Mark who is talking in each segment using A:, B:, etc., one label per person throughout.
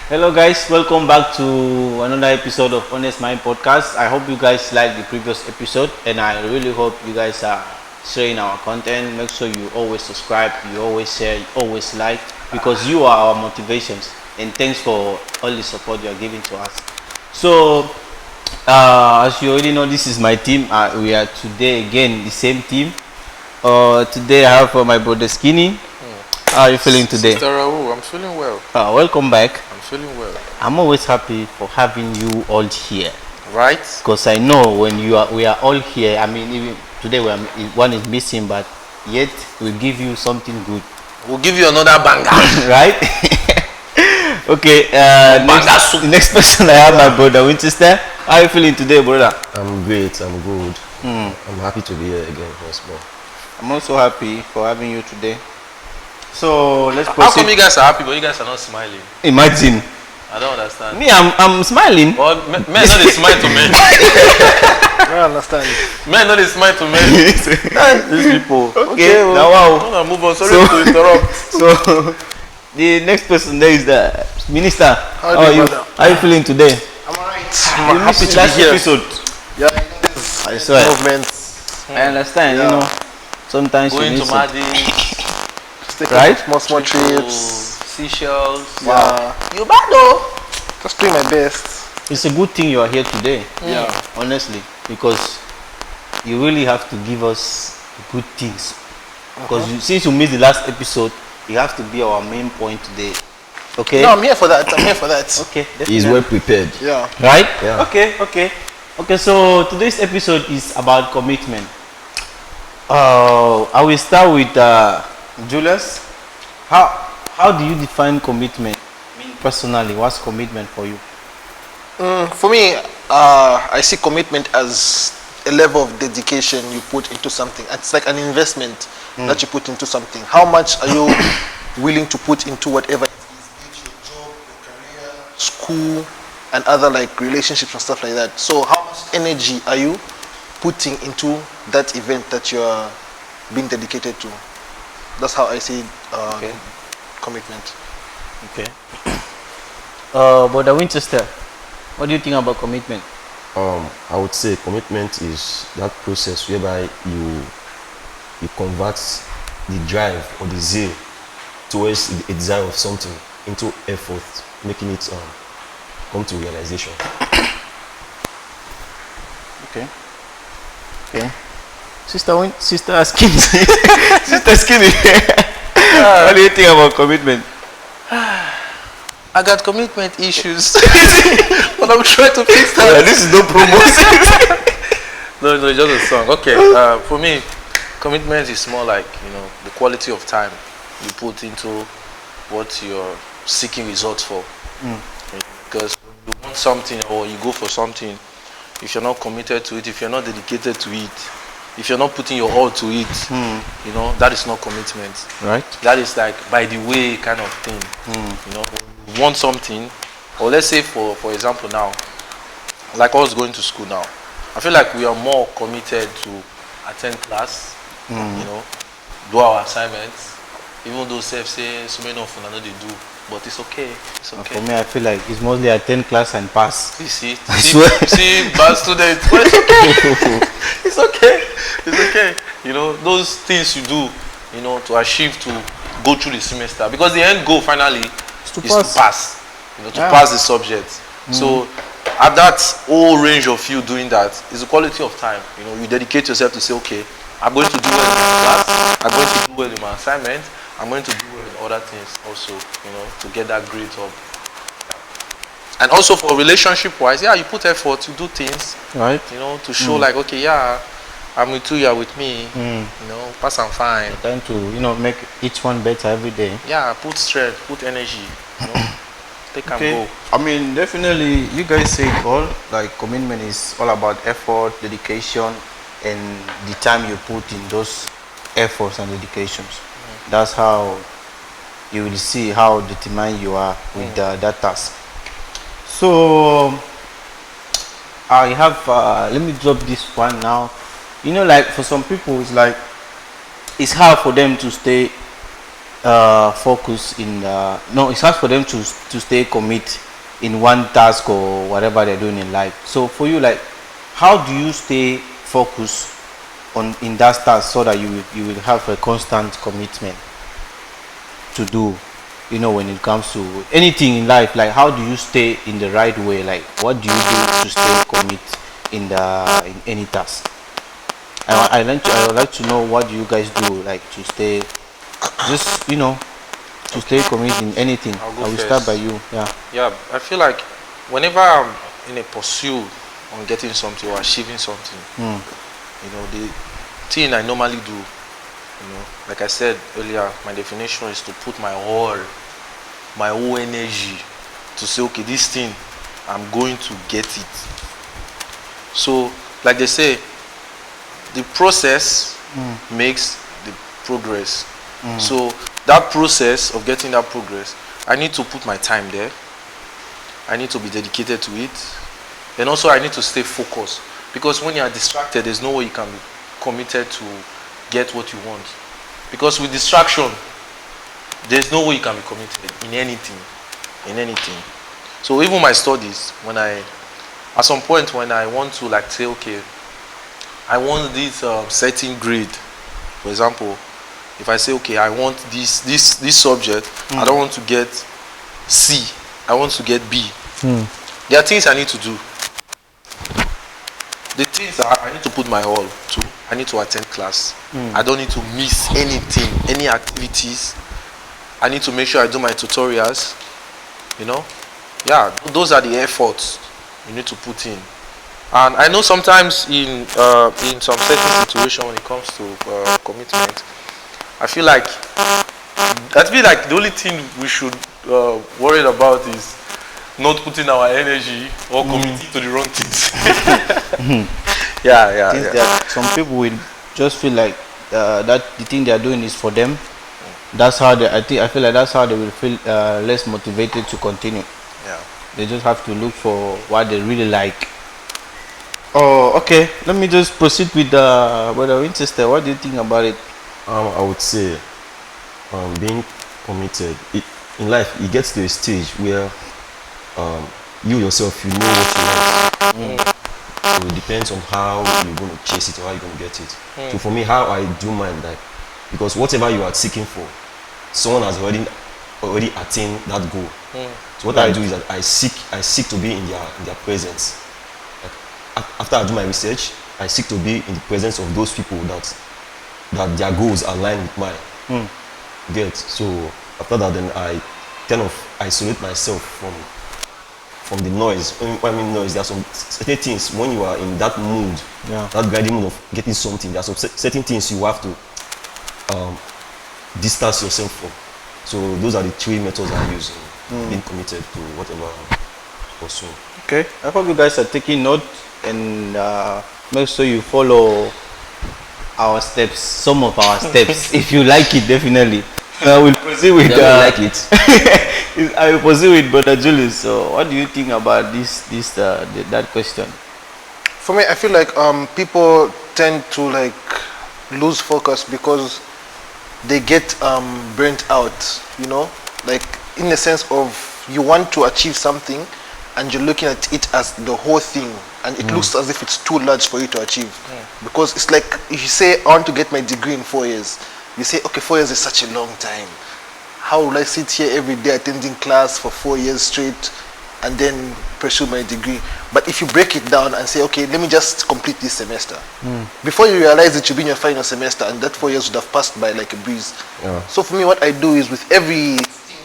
A: Hello guys, welcome back to another episode of Honest Mind Podcast. I hope you guys liked the previous episode and I really hope you guys are sharing our content. Make sure you always subscribe, you always share, you always like, because you are our motivations, and thanks for all the support you are giving to us. So as you already know, this is my team. We are today again the same team. Today I have my brother Skinny. How are you feeling today?
B: Mr. Raul, I'm feeling well.
A: Welcome back.
B: I'm feeling well.
A: I'm always happy for having you all here.
B: Right?
A: Because I know when we are all here. I mean, even today one is missing, but yet we'll give you something good.
B: We'll give you another banger.
A: Right? Okay. Next person I have my brother Winchester. How are you feeling today, brother?
C: I'm great. I'm good. I'm happy to be here again once more.
A: I'm also happy for having you today. So let's proceed.
B: How come you guys are happy but you guys are not smiling?
A: Imagine.
B: I don't understand.
A: Me, I'm smiling.
B: Well, men not they smile to men.
D: I understand.
B: Men not they smile to men. These people.
A: Okay, now wow.
B: I'm gonna move on. Sorry to interrupt.
A: So the next person there is the minister. How are you?
D: brother?
A: How are you feeling today?
D: I'm alright.
B: I'm happy to be here.
A: Episode.
D: Yeah,
A: I swear.
D: movement.
A: I understand. You know, sometimes
B: Going
A: you
B: to
A: need some.
B: Maldives,
D: Taking
A: Right?
D: small
B: to
D: trips.
B: Seychelles.
D: Yeah.
B: You bad though.
D: Just doing my best.
A: It's a good thing you are here today.
D: Yeah.
A: Honestly, because you really have to give us good things. Because since you missed the last episode, you have to be our main point today. Okay.
D: No, I'm here for that. I'm here for that.
A: Okay.
C: He's
A: definitely.
C: well prepared.
D: Yeah.
A: Right?
C: Yeah.
A: Okay, so today's episode is about commitment. I will start with Julius. How do you define commitment? I mean, personally, what's commitment for you?
D: For me, I see commitment as a level of dedication you put into something. It's like an investment that you put into something. How much are you willing to put into whatever it is, be it your job, your career, school, and other like relationships and stuff like that. So how much energy are you putting into that event that you are being dedicated to? That's how I see commitment.
A: Okay. Brother Winchester, what do you think about commitment?
C: I would say commitment is that process whereby you convert the drive or the zeal towards the desire of something into effort, making it come to realization.
A: Okay. Sister Skinny. Sister Skinny. What do you think about commitment?
B: I got commitment issues. But I'm trying to fix that.
A: Yeah, this is no promotion.
B: No, it's just a song. Okay, for me, commitment is more like, the quality of time you put into what you're seeking results for. Because when you want something or you go for something, if you're not committed to it, if you're not dedicated to it, if you're not putting your all to it, that is not commitment.
A: Right.
B: That is like by the way kind of thing. When you want something, or let's say for example now, like us going to school now, I feel like we are more committed to attend class, do our assignments, even though self say so many of them know they do, but it's okay. It's okay.
A: For me, I feel like it's mostly attend class and pass.
B: You see,
A: I swear.
B: see bad students, but it's okay. It's okay. It's okay. Those things you do, to achieve to go through the semester, because the end goal finally is to pass. To pass the subject. So at that whole range of you doing that is the quality of time. You dedicate yourself to say, okay, I'm going to do well in my class, I'm going to do well in my assignment, I'm going to do well in other things also, to get that grade up. And also for relationship wise, you put effort to do things,
A: Right.
B: to show like, okay, I'm with you, you're with me, pass and fine.
A: Trying to, make each one better every day.
B: Yeah, put strength, put energy, take and go.
A: I mean, definitely, you guys say it all. Like, commitment is all about effort, dedication, and the time you put in those efforts and dedications. That's how you will see how determined you are with that task. So, I have. Let me drop this one now. You know, like for some people, it's like it's hard for them to stay focused in. No, it's hard for them to stay commit in one task or whatever they're doing in life. So for you, like, how do you stay focused on in that task so that you will have a constant commitment to do, you know, when it comes to anything in life? Like, how do you stay in the right way? Like, what do you do to stay commit in any task? I would like to know what do you guys do, like, to stay, just, you know, to stay committed in anything.
B: I'll go
A: I will start
B: first.
A: by you. Yeah.
B: Yeah, I feel like whenever I'm in a pursuit on getting something or achieving something, you know, the thing I normally do, you know, like I said earlier, my definition is to put my whole energy to say, okay, this thing, I'm going to get it. So, like they say, the process makes the progress. So that process of getting that progress, I need to put my time there. I need to be dedicated to it. And also I need to stay focused. Because when you are distracted, there's no way you can be committed to get what you want. Because with distraction, there's no way you can be committed in anything. In anything. So even my studies, at some point when I want to like say, okay, I want this certain grade, for example, if I say, okay, I want this subject, I don't want to get C, I want to get B. There are things I need to do. The things I need to put my all to. I need to attend class. I don't need to miss anything, any activities. I need to make sure I do my tutorials. You know, yeah, those are the efforts you need to put in. And I know sometimes in some certain situation when it comes to commitment, I feel like the only thing we should worry about is not putting our energy or committing to the wrong things.
A: Things that some people will just feel like that the thing they are doing is for them. That's how I feel like that's how they will feel less motivated to continue.
B: Yeah.
A: They just have to look for what they really like. Oh, okay. Let me just proceed with Brother Winchester. What do you think about it?
C: I would say being committed in life, it gets to a stage where you yourself, you know what you want. So it depends on how you're going to chase it or how you're going to get it. So for me, how I do mine, like, because whatever you are seeking for, someone has already attained that goal. So what I do is that I seek to be in their presence. Like, after I do my research, I seek to be in the presence of those people that their goals align with mine. Get so after that, then I kind of isolate myself from the noise. When I mean noise, there are some certain things when you are in that mood, that grinding mood of getting something. There are some certain things you have to distance yourself from. So those are the three methods I use in being committed to whatever I'm pursuing.
A: Okay. I hope you guys are taking note and make sure you follow our steps, some of our steps. If you like it, definitely. I will proceed with
C: like it.
A: I will proceed with Brother Julius. So, what do you think about that question?
D: For me, I feel like people tend to like lose focus because they get burnt out, you know, like in the sense of you want to achieve something and you're looking at it as the whole thing and it looks as if it's too large for you to achieve. Because it's like if you say I want to get my degree in 4 years, you say, okay, 4 years is such a long time. How will I sit here every day attending class for 4 years straight and then pursue my degree? But if you break it down and say, okay, let me just complete this semester. Before you realize it, you'll be in your final semester and that 4 years would have passed by like a breeze. So for me, what I do is with every thing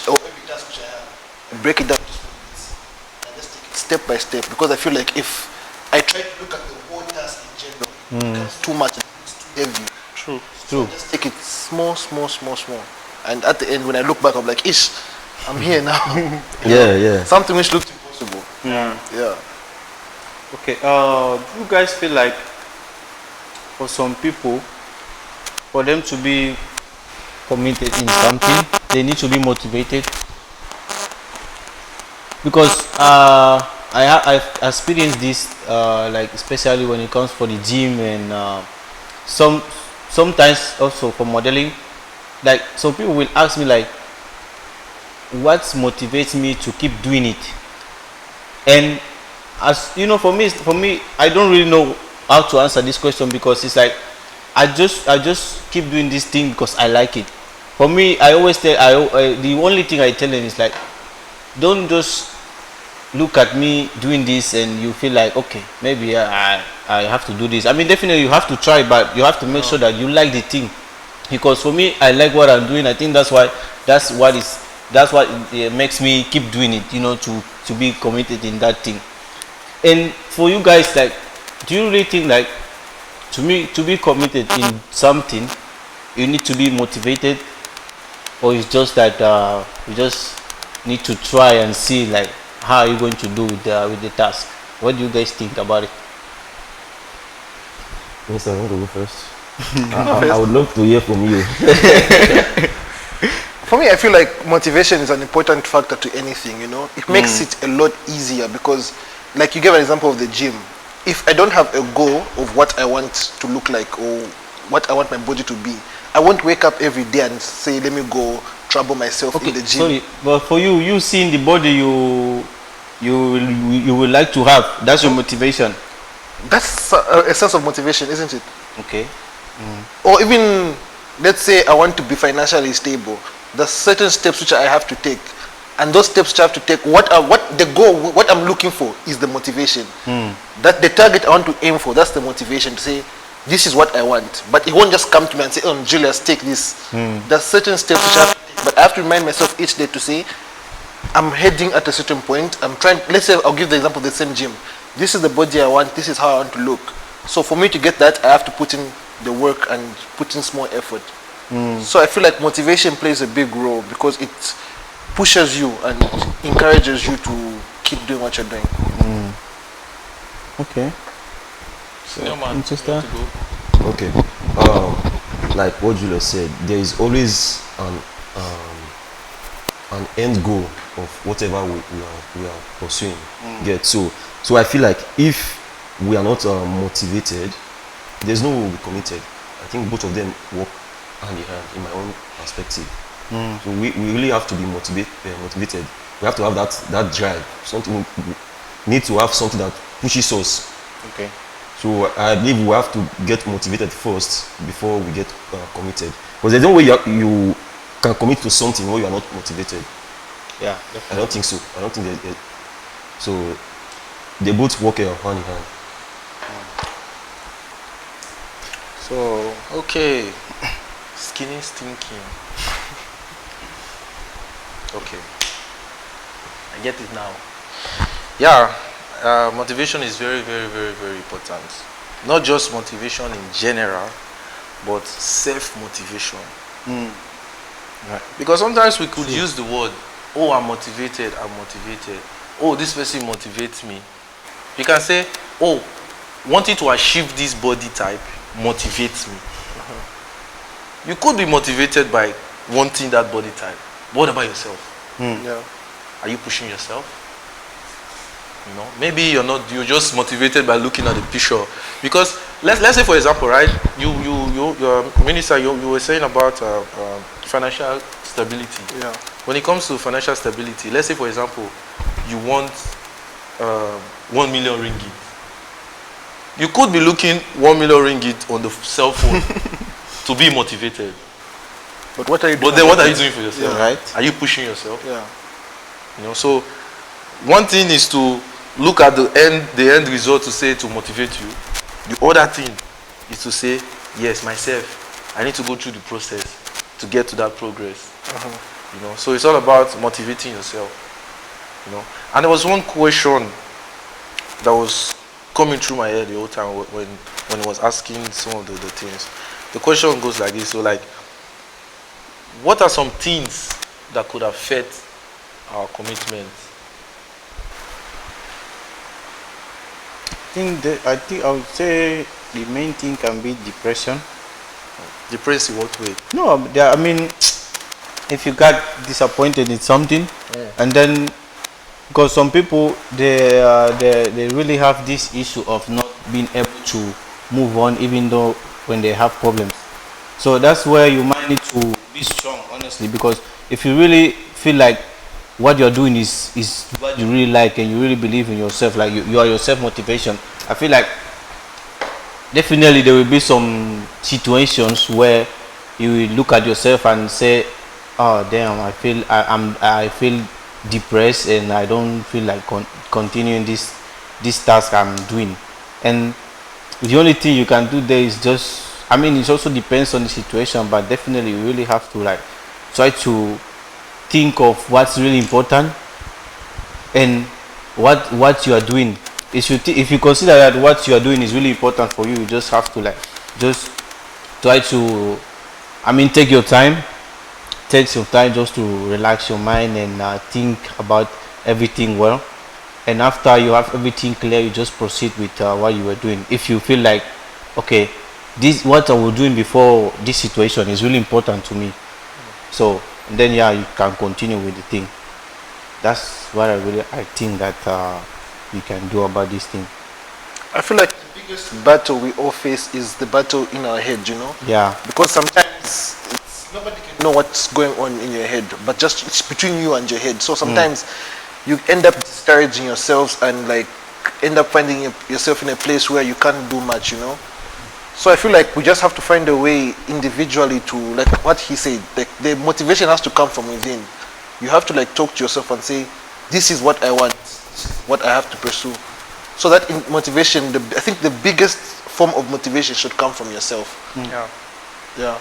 D: or every task which I have, I break it down and just take it step by step, because I feel like if I try to look at the whole task in general, it becomes too much and it's too heavy.
B: True.
A: True.
D: Just take it small. And at the end, when I look back, I'm like, ish, I'm here now.
C: Yeah.
D: Something which looked impossible.
A: Yeah.
D: Yeah.
A: Okay. Do you guys feel like for some people, for them to be committed in something, they need to be motivated? Because I've experienced this like especially when it comes for the gym and sometimes also for modeling. Like some people will ask me like, what motivates me to keep doing it? And as you know, for me, I don't really know how to answer this question because it's like I just keep doing this thing because I like it. For me, I always tell the only thing I tell them is like, don't just look at me doing this and you feel like, okay, maybe I have to do this. I mean, definitely you have to try, but you have to make sure that you like the thing. Because for me, I like what I'm doing. I think that's what makes me keep doing it, you know, to be committed in that thing. And for you guys, like, do you really think like to be committed in something, you need to be motivated, or it's just that you just need to try and see like how are you going to do with the task? What do you guys think about it?
C: Mister, I want to go first. I would love to hear from you.
D: For me, I feel like motivation is an important factor to anything, you know. It makes it a lot easier because, like you gave an example of the gym. If I don't have a goal of what I want to look like or what I want my body to be, I won't wake up every day and say, let me go trouble myself in the gym.
A: Sorry, but for you seeing the body you would like to have, that's your motivation.
D: That's a sense of motivation, isn't it?
A: Okay.
D: Or even, let's say I want to be financially stable. There's certain steps which I have to take, and those steps which I have to take, what the goal, what I'm looking for is the motivation. That the target I want to aim for, that's the motivation to say, this is what I want. But it won't just come to me and say, oh, Julius, take this. There's certain steps which I have to take, but I have to remind myself each day to say, I'm heading at a certain point. I'm trying, let's say I'll give the example of the same gym. This is the body I want, this is how I want to look. So for me to get that, I have to put in the work and put in small effort. So I feel like motivation plays a big role because it pushes you and encourages you to keep doing what you're doing.
A: Okay.
B: Senior man,
A: Manchester.
B: you want to go?
C: Okay. Like what Julius said, there is always an end goal of whatever we are pursuing. Get so I feel like if we are not motivated, there's no way we'll be committed. I think both of them work hand in hand in my own perspective. So we really have to be motivated. We have to have that drive. Something we need to have something that pushes us.
A: Okay.
C: So I believe we have to get motivated first before we get committed. Because there's no way you can commit to something where you are not motivated.
A: Yeah,
C: I
A: definitely.
C: don't think so. I don't think that. So they both work hand in hand.
B: So, okay. Skinny stinking. Okay. I get it now. Yeah, motivation is very, very, very, very important. Not just motivation in general, but self-motivation.
A: Right.
B: Because sometimes we could use the word, oh, I'm motivated, I'm motivated. Oh, this person motivates me. You can say, oh, wanting to achieve this body type motivates me. You could be motivated by wanting that body type. But what about yourself?
D: Yeah.
B: Are you pushing yourself? You know, maybe you're just motivated by looking at the picture. Because let's say for example, right, your minister, you were saying about financial stability.
D: Yeah.
B: When it comes to financial stability, let's say for example, you want 1 million ringgit. You could be looking 1 million ringgit on the cell phone to be motivated.
D: But what are you doing?
B: But then what are you doing for yourself?
A: Yeah. Right.
B: Are you pushing yourself?
D: Yeah.
B: You know, so one thing is to look at the end result to say to motivate you. The other thing is to say, yes, myself, I need to go through the process to get to that progress. You know, so it's all about motivating yourself. You know, and there was one question that was coming through my head the whole time when I was asking some of the things. The question goes like this: so, like, what are some things that could affect our commitment?
A: I think I would say the main thing can be depression.
B: Depressed in what way?
A: No, I mean, if you got disappointed in something, and then because some people they really have this issue of not being able to move on even though when they have problems. So that's where you might need to be strong, honestly, because if you really feel like what you're doing is what you really like and you really believe in yourself, like you are your self motivation, I feel like definitely there will be some situations where you will look at yourself and say, oh damn, I feel depressed and I don't feel like continuing this task I'm doing. And the only thing you can do there is just, I mean, it also depends on the situation, but definitely you really have to like try to think of what's really important and what you are doing. If you consider that what you are doing is really important for you, you just have to like just try to, I mean, take some time just to relax your mind and think about everything well. And after you have everything clear, you just proceed with what you were doing. If you feel like, okay, this what I was doing before this situation is really important to me, so then yeah, you can continue with the thing. That's what I think that you can do about this thing.
D: I feel like the biggest battle we all face is the battle in our head, you know?
A: Yeah.
D: Because sometimes nobody can know what's going on in your head, but just it's between you and your head. So sometimes you end up discouraging yourselves and like end up finding yourself in a place where you can't do much, you know? So I feel like we just have to find a way individually to, like what he said, like the motivation has to come from within. You have to like talk to yourself and say, this is what I want, what I have to pursue. So that in motivation, I think the biggest form of motivation should come from yourself. Yeah.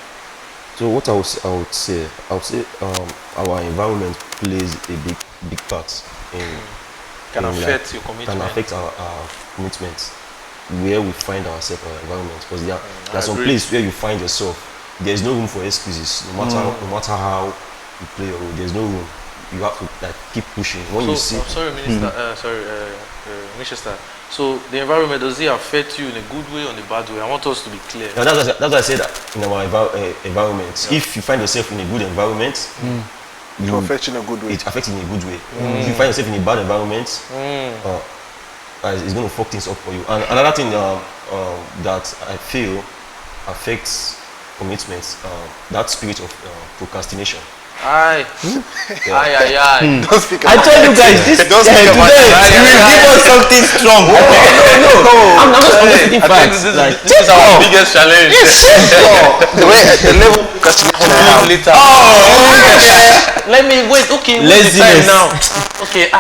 C: So what I would say our environment plays a big part in
B: Can
C: in,
B: affect your commitment.
C: can affect our commitments, where we find ourselves in our environment. Because there are some
B: agree.
C: place where you find yourself, there's no room for excuses. No matter how you play your role, there's no room. You have to like keep pushing. When you see,
B: I'm sorry, Minister. Minister. So the environment, does it affect you in a good way or in a bad way? I want us to be clear.
C: now that's why I say that in our environment, if you find yourself in a good environment,
D: It will affect you in a good way.
C: it affects you in a good way. If you find yourself in a bad environment, it's going to fuck things up for you. And another thing that I feel affects commitments, that spirit of procrastination.
B: Aye.
D: Don't speak
A: I
D: about
A: told you guys, this
D: Don't
A: today
D: speak about
A: you will give us something strong. I'm just
B: I think
A: facts.
B: this is our biggest challenge.
D: the level of procrastination I have.
B: Later. Let me wait. Okay, what's the
A: Laziness.
B: time now? Okay.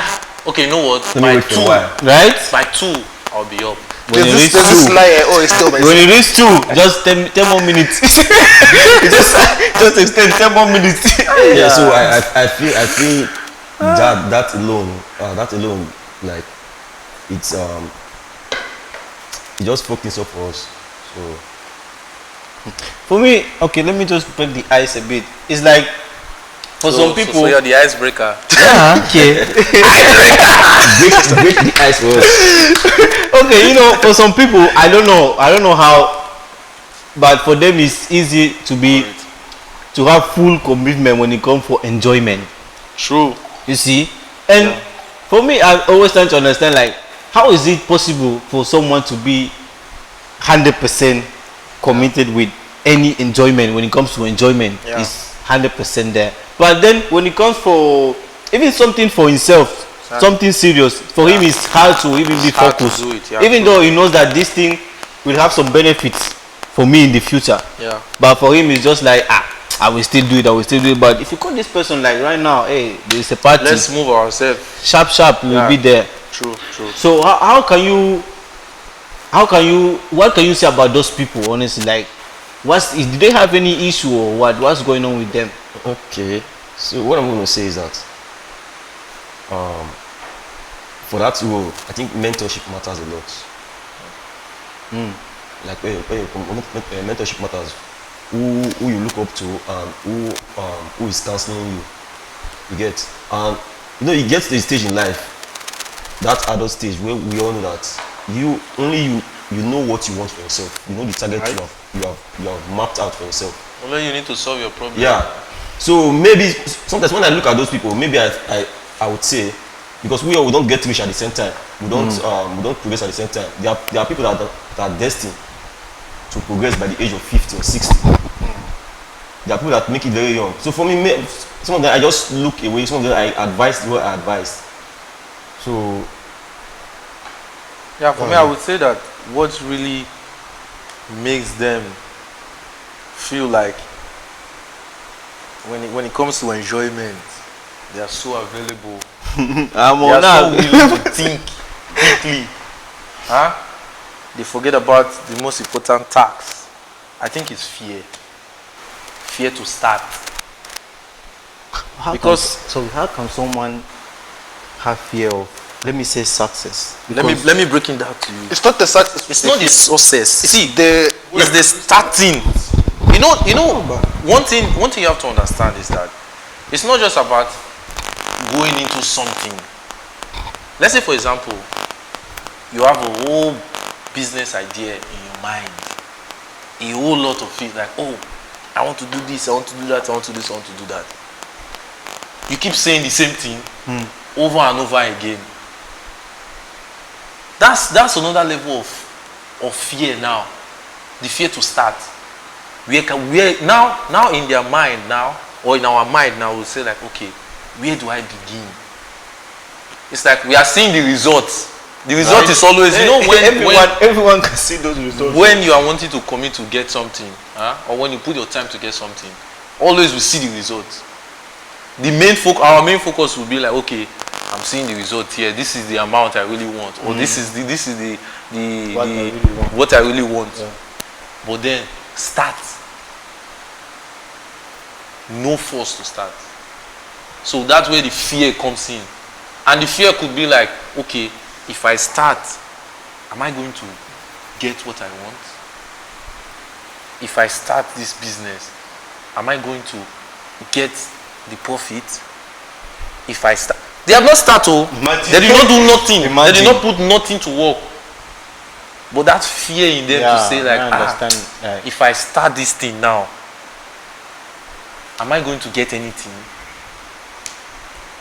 B: Okay. You know what?
C: Let me
B: By
C: wait for a
B: 2,
C: while.
A: Right?
B: by 2, I'll be up.
A: When you reach
D: There's this
A: 2,
D: lie, oh, it's still my
A: when you reach 2, just 10 more minutes. just extend 10 more minutes.
C: Yeah, so I feel that alone, like it's it just fucked things up for us. So
A: For me, okay, let me just break the ice a bit. It's like for some people,
B: So you're the icebreaker.
A: yeah, okay.
C: break the ice for us.
A: Okay, you know, for some people, I don't know how, but for them it's easy to have full commitment when it comes for enjoyment.
B: True.
A: You see, and for me, I always trying to understand, like, how is it possible for someone to be 100% committed with any enjoyment? When it comes to enjoyment, is 100% there. But then when it comes for even something for himself, something serious, for him it's hard to even be
B: hard to
A: focused.
B: do it, yeah,
A: even
B: true.
A: though he knows that this thing will have some benefits for me in the future.
B: Yeah.
A: But for him it's just like, I will still do it. But if you call this person like right now, hey, there's a party,
B: Let's move ourselves.
A: sharp, we will be there.
B: True.
A: So how can you what can you say about those people, honestly? Like, do they have any issue or what's going on with them?
C: Okay, so what I'm going to say is that for that role, I think mentorship matters a lot. Like when mentorship matters, who you look up to and who is counseling you. You get, and you know, you get to the stage in life, that adult stage where we all know that you know what you want for yourself. You know the target you have mapped out for yourself.
B: Only you need to solve your problem.
C: Yeah. So maybe sometimes when I look at those people, maybe I would say because we don't get rich at the same time. We don't progress at the same time. There are people that are destined to progress by the age of 50 or 60. There are people that make it very young. So for me, some of them I just look away. Some of them I advise what I advise. So
B: yeah, for me, I would say that what really makes them feel like when it comes to enjoyment, they are so available.
A: I'm
B: They
A: on
B: are so
A: that.
B: willing to think quickly. Huh? They forget about the most important task. I think it's fear. Fear to start.
A: How can someone have fear of, let me say, success?
B: Let me break it down to you.
D: It's not the success.
B: It's not the success. See,
D: the
B: it's the starting. You know, one thing you have to understand is that it's not just about going into something. Let's say, for example, you have a whole business idea in your mind, a whole lot of it, like, oh, I want to do this, I want to do that, I want to do this, I want to do that. You keep saying the same thing over and over again. That's another level of fear now. The fear to start. Where now in their mind now, or in our mind now, we'll say like, okay, where do I begin? It's like we are seeing the results. The result is always, you know,
A: everyone can see those results.
B: when you are wanting to commit to get something, or when you put your time to get something, always we see the results. Our main focus will be like, okay, I'm seeing the result here. This is the amount I really want, or this is what I really want.
A: Yeah.
B: But then start. No force to start. So that's where the fear comes in, and the fear could be like, okay, if I start, am I going to get what I want? If I start this business, am I going to get the profit? If I start, they have not started. They did not do nothing. They did not put nothing to work. But that fear in them to say like, if I start this thing now, am I going to get anything?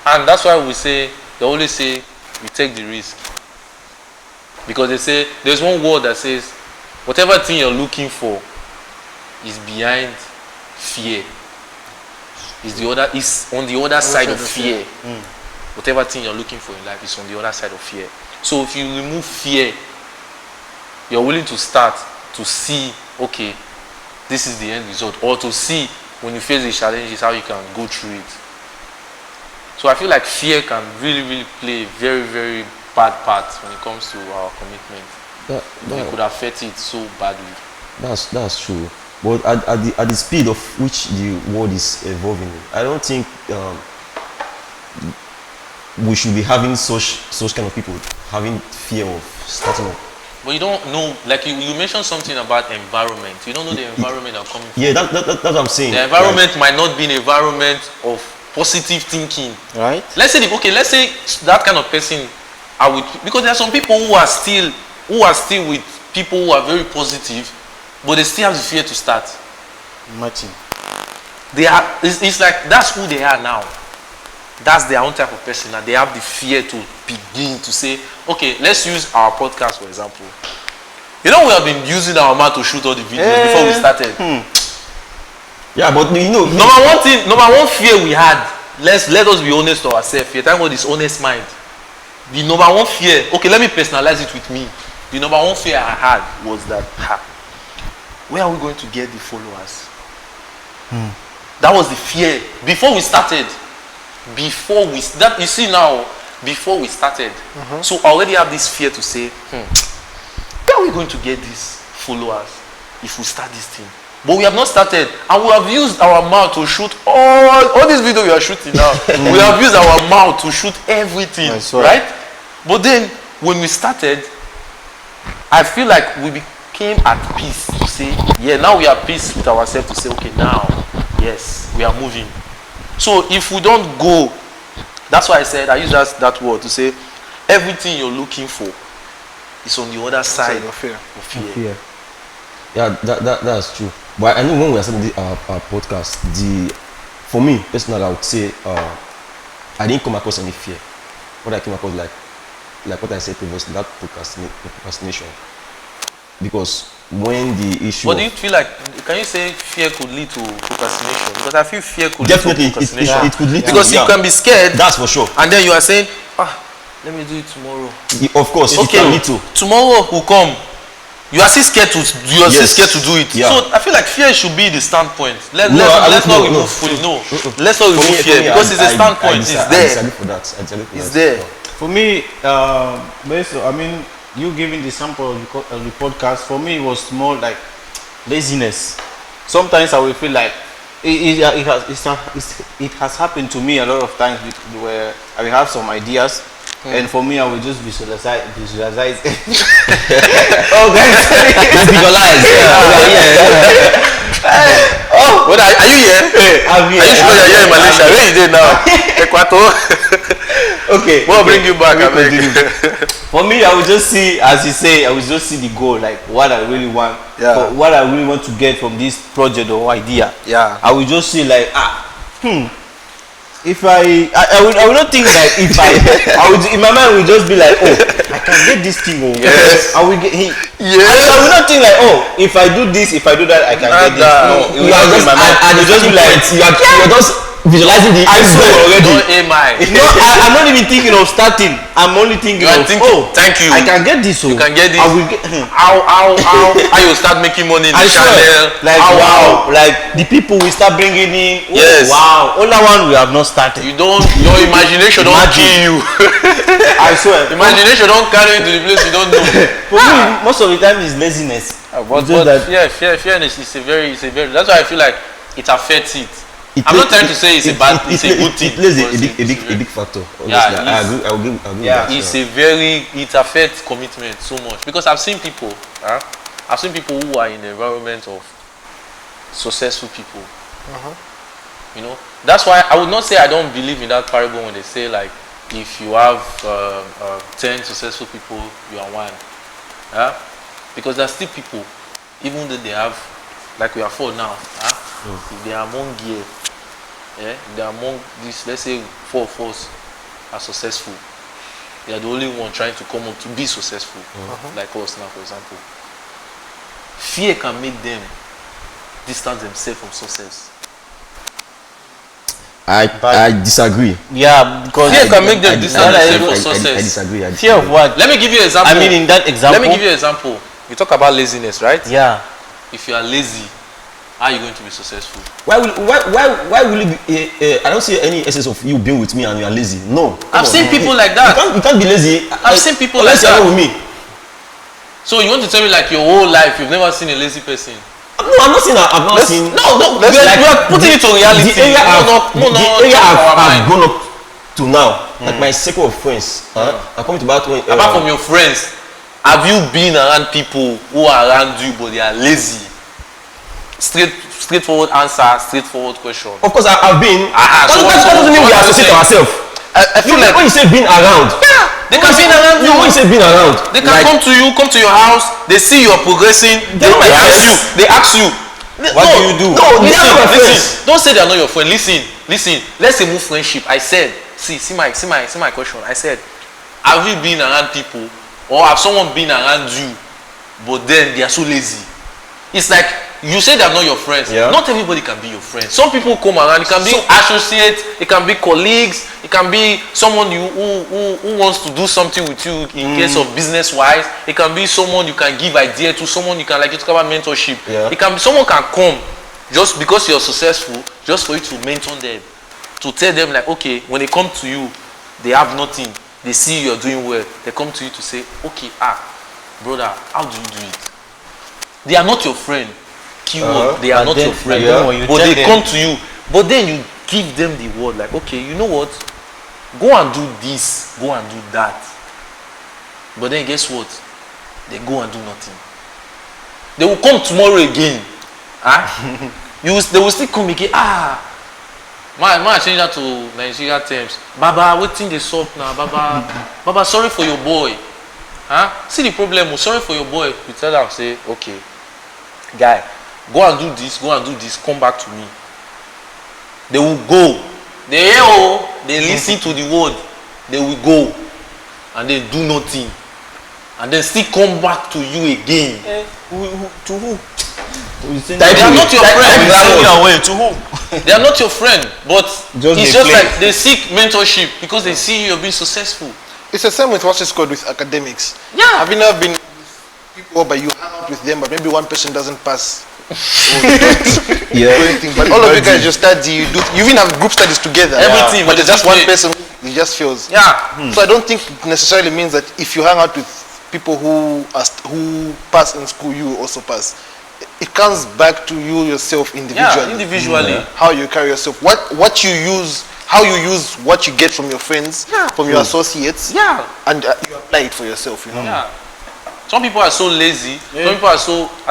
B: And that's why they always say, we take the risk. Because they say, there's one word that says, whatever thing you're looking for is behind fear. Is on the other side of fear. Whatever thing you're looking for in life is on the other side of fear. So if you remove fear, you're willing to start to see, okay, this is the end result, or to see when you face the challenges how you can go through it. So I feel like fear can really, really play a very, very bad part when it comes to our commitment. It could affect it so badly.
C: That's true. But at the speed of which the world is evolving, I don't think we should be having such kind of people having fear of starting up.
B: But you don't know, like you mentioned something about environment. You don't know the environment they're coming from.
C: Yeah, that's what I'm saying.
B: The environment might not be an environment of positive thinking.
A: Right?
B: Let's say that kind of person are with, because there are some people who are still with people who are very positive, but they still have the fear to start.
A: Imagine.
B: It's like that's who they are now. That's their own type of person, and they have the fear to begin to say, okay, let's use our podcast for example. You know, we have been using our mouth to shoot all the videos before we started.
C: Yeah, but you know,
B: number one fear we had, let us be honest to ourselves here. Thank God this honest mind. The number one fear, okay, let me personalize it with me. The number one fear I had was that, where are we going to get the followers? That was the fear before we started. Before we started, so I already have this fear to say, where are we going to get these followers if we start this thing? But we have not started, and we have used our mouth to shoot all this video we are shooting now. We have used our mouth to shoot everything, right? But then when we started, I feel like we became at peace to say, yeah, now we are at peace with ourselves to say, okay, now, yes, we are moving. So if we don't go, that's why I use that word to say, everything you're looking for is on the other side of fear.
C: Yeah, that's true. But I know when we are starting our podcast, for me personally, I would say I didn't come across any fear. what I came across, like what I said previously, that procrastination. Because when the issue,
B: What do you feel like? Can you say fear could lead to procrastination? Because I feel fear could
C: definitely
B: lead to procrastination.
C: it could lead to,
B: Because you can be scared,
C: that's for sure.
B: and then you are saying, let me do it tomorrow.
C: Of course, it
B: Okay,
C: can lead to.
B: tomorrow will come. You are still scared to. You are still
C: Yes.
B: scared to do it.
C: Yeah.
B: So I feel like fear should be the standpoint.
C: No,
B: Let's not
C: no.
B: remove fully. No, let's not remove
C: For me,
B: fear because it's a standpoint. It's
C: I
B: there.
C: disagree for that. I disagree for
B: It's
C: that.
B: there.
A: For me, I mean, you giving the sample of the podcast, for me it was more like laziness. Sometimes I will feel like it has happened to me a lot of times where I will have some ideas, and for me I will just visualize. Oh guys,
C: Visualize.
B: What are you here?
A: I'm here.
B: Are you sure you're here in Malaysia? Where you there now? Ecuador.
A: Okay.
B: We'll bring you back.
A: We
B: I beg.
A: continue. For me, I would just see, as you say, I would just see the goal, like what I really want,
B: Yeah.
A: what I really want to get from this project or idea.
B: Yeah.
A: I would just see like, if I would not think like if I would, in my mind would just be like, oh, I can get this thing. Oh,
B: Yes.
A: I will get.
B: Yes.
A: I would not think like, oh, if I do this, if I do that, I can get this. No, it
C: You
A: will
C: are
A: not be in
C: just
A: my mind.
C: at
A: It
C: the
A: will just be like,
C: you are just visualizing the
A: I
C: end
A: swear
C: goal already.
B: Don't aim high.
A: no, I'm not even thinking of starting. I'm only thinking
B: You are
A: of,
B: thinking,
A: oh,
B: thank you.
A: I can get this. Oh,
B: You can get this.
A: I will get.
B: How you start making money in the
A: I
B: channel?
A: swear, like
B: How
A: wow, like the people we start bringing in. Oh,
B: Yes.
A: wow. Other one we have not started.
B: You don't. Your imagination don't
A: Imagine.
B: kill you.
A: I swear.
B: Imagination don't carry you to the place you don't know.
A: For me, most of the time is laziness.
B: But
A: It's just that-
B: fearness is a very. That's why I feel like it affects it. I'm not trying to say it's a bad, it's a good thing.
C: It plays
B: but
C: a big factor.
B: Yeah,
C: Honestly, I
B: it's-
C: agree. I will give
A: Yeah.
C: that.
B: It's a very, it affects commitment so much because I've seen people, I've seen people who are in the environment of successful people. You know, that's why I would not say I don't believe in that parable when they say like, if you have 10 successful people, you are one. Because there's still people, even though they have, like we are 4 now, if they are among gear, if they are among this, let's say 4 of us are successful, they are the only one trying to come up to be successful, like us now, for example. Fear can make them distance themselves from success.
C: I disagree.
A: Yeah, because
B: Fear can make them distance themselves from
C: I
B: success.
C: disagree. I
A: fear of
C: disagree.
A: what?
B: Let me give you an example.
A: I mean, in that example.
B: Let me give you an example. You talk about laziness, right?
A: Yeah.
B: If you are lazy, how are you going to be successful?
C: Why will it be? I don't see any essence of you being with me and you are lazy. No.
B: I've seen people like that.
C: You can't be lazy.
B: I've seen people
C: unless
B: like
C: you're
B: that.
C: not with me.
B: So you want to tell me like your whole life you've never seen a lazy person?
C: No, I'm not saying I've not seen.
B: No.
C: Let's
B: We
C: like
B: are putting it to reality.
C: The area
B: our
C: I've
B: mind.
C: grown up to now, like my circle of friends, I'm coming to back when.
B: Apart from your friends, have you been around people who are around you but they are lazy? Straightforward answer, straightforward question.
C: Of course, I've been.
B: So
C: That doesn't mean we
B: what I'm
C: associate
B: saying-
C: ourselves.
B: I feel like
C: When you say being around,
B: they can be around you.
C: when you say being around,
B: They can
C: like,
B: come to your house. They see you're progressing. They
C: my
B: ask
C: friends.
B: you. They ask you.
A: What do you do?
C: No, they are my friends.
B: Listen. Don't say they are not your friend. Listen. Let's remove friendship. I said, see my question. I said, have you been around people, or have someone been around you, but then they are so lazy? It's like you say they are not your friends.
C: Yeah.
B: Not everybody can be your friend. Some people come around. It can be associates. It can be colleagues. It can be someone who wants to do something with you in case of business wise. It can be someone you can give idea to. Someone you can like you talk about mentorship.
C: Yeah.
B: It can be someone can come just because you're successful, just for you to mentor them, to tell them like, okay, when they come to you, they have nothing. They see you're doing well. They come to you to say, okay, brother, how do you do it? They are not your friend. Keyword, they are not your friend. But they come to you. But then you give them the word like, okay, you know what? Go and do this. Go and do that. But then guess what? They go and do nothing. They will come tomorrow again. They will still come again. Man, change that to Nigeria terms. Baba, waiting the soap now. Baba, sorry for your boy. See the problem. Sorry for your boy. You tell them, say, okay, guy, go and do this, come back to me. They will go. They listen to the word. they will go and then do nothing and then still come back to you again.
A: To who?
B: They are not your friend.
C: To whom?
B: They are not your friend, but
A: Just
B: it's
A: they
B: just
A: play.
B: like they seek mentorship because they see you being successful.
D: It's the same with what's it called with academics.
B: Yeah.
D: Have you never been with people, but you hang out with them, but maybe one person doesn't pass?
C: Yeah.
D: Anything, but all of you guys just study. You even have group studies together.
B: Everything,
D: but
B: but
D: there's just
B: it's
D: one
B: different.
D: person who just feels.
B: Yeah.
D: So I don't think it necessarily means that if you hang out with people who pass in school, you will also pass. It comes back to you yourself individually.
B: Yeah, individually.
D: How you carry yourself, what you use, how you use what you get from your friends, from your associates, and you apply it for yourself. You know.
B: Yeah. Some people are so lazy. Some people are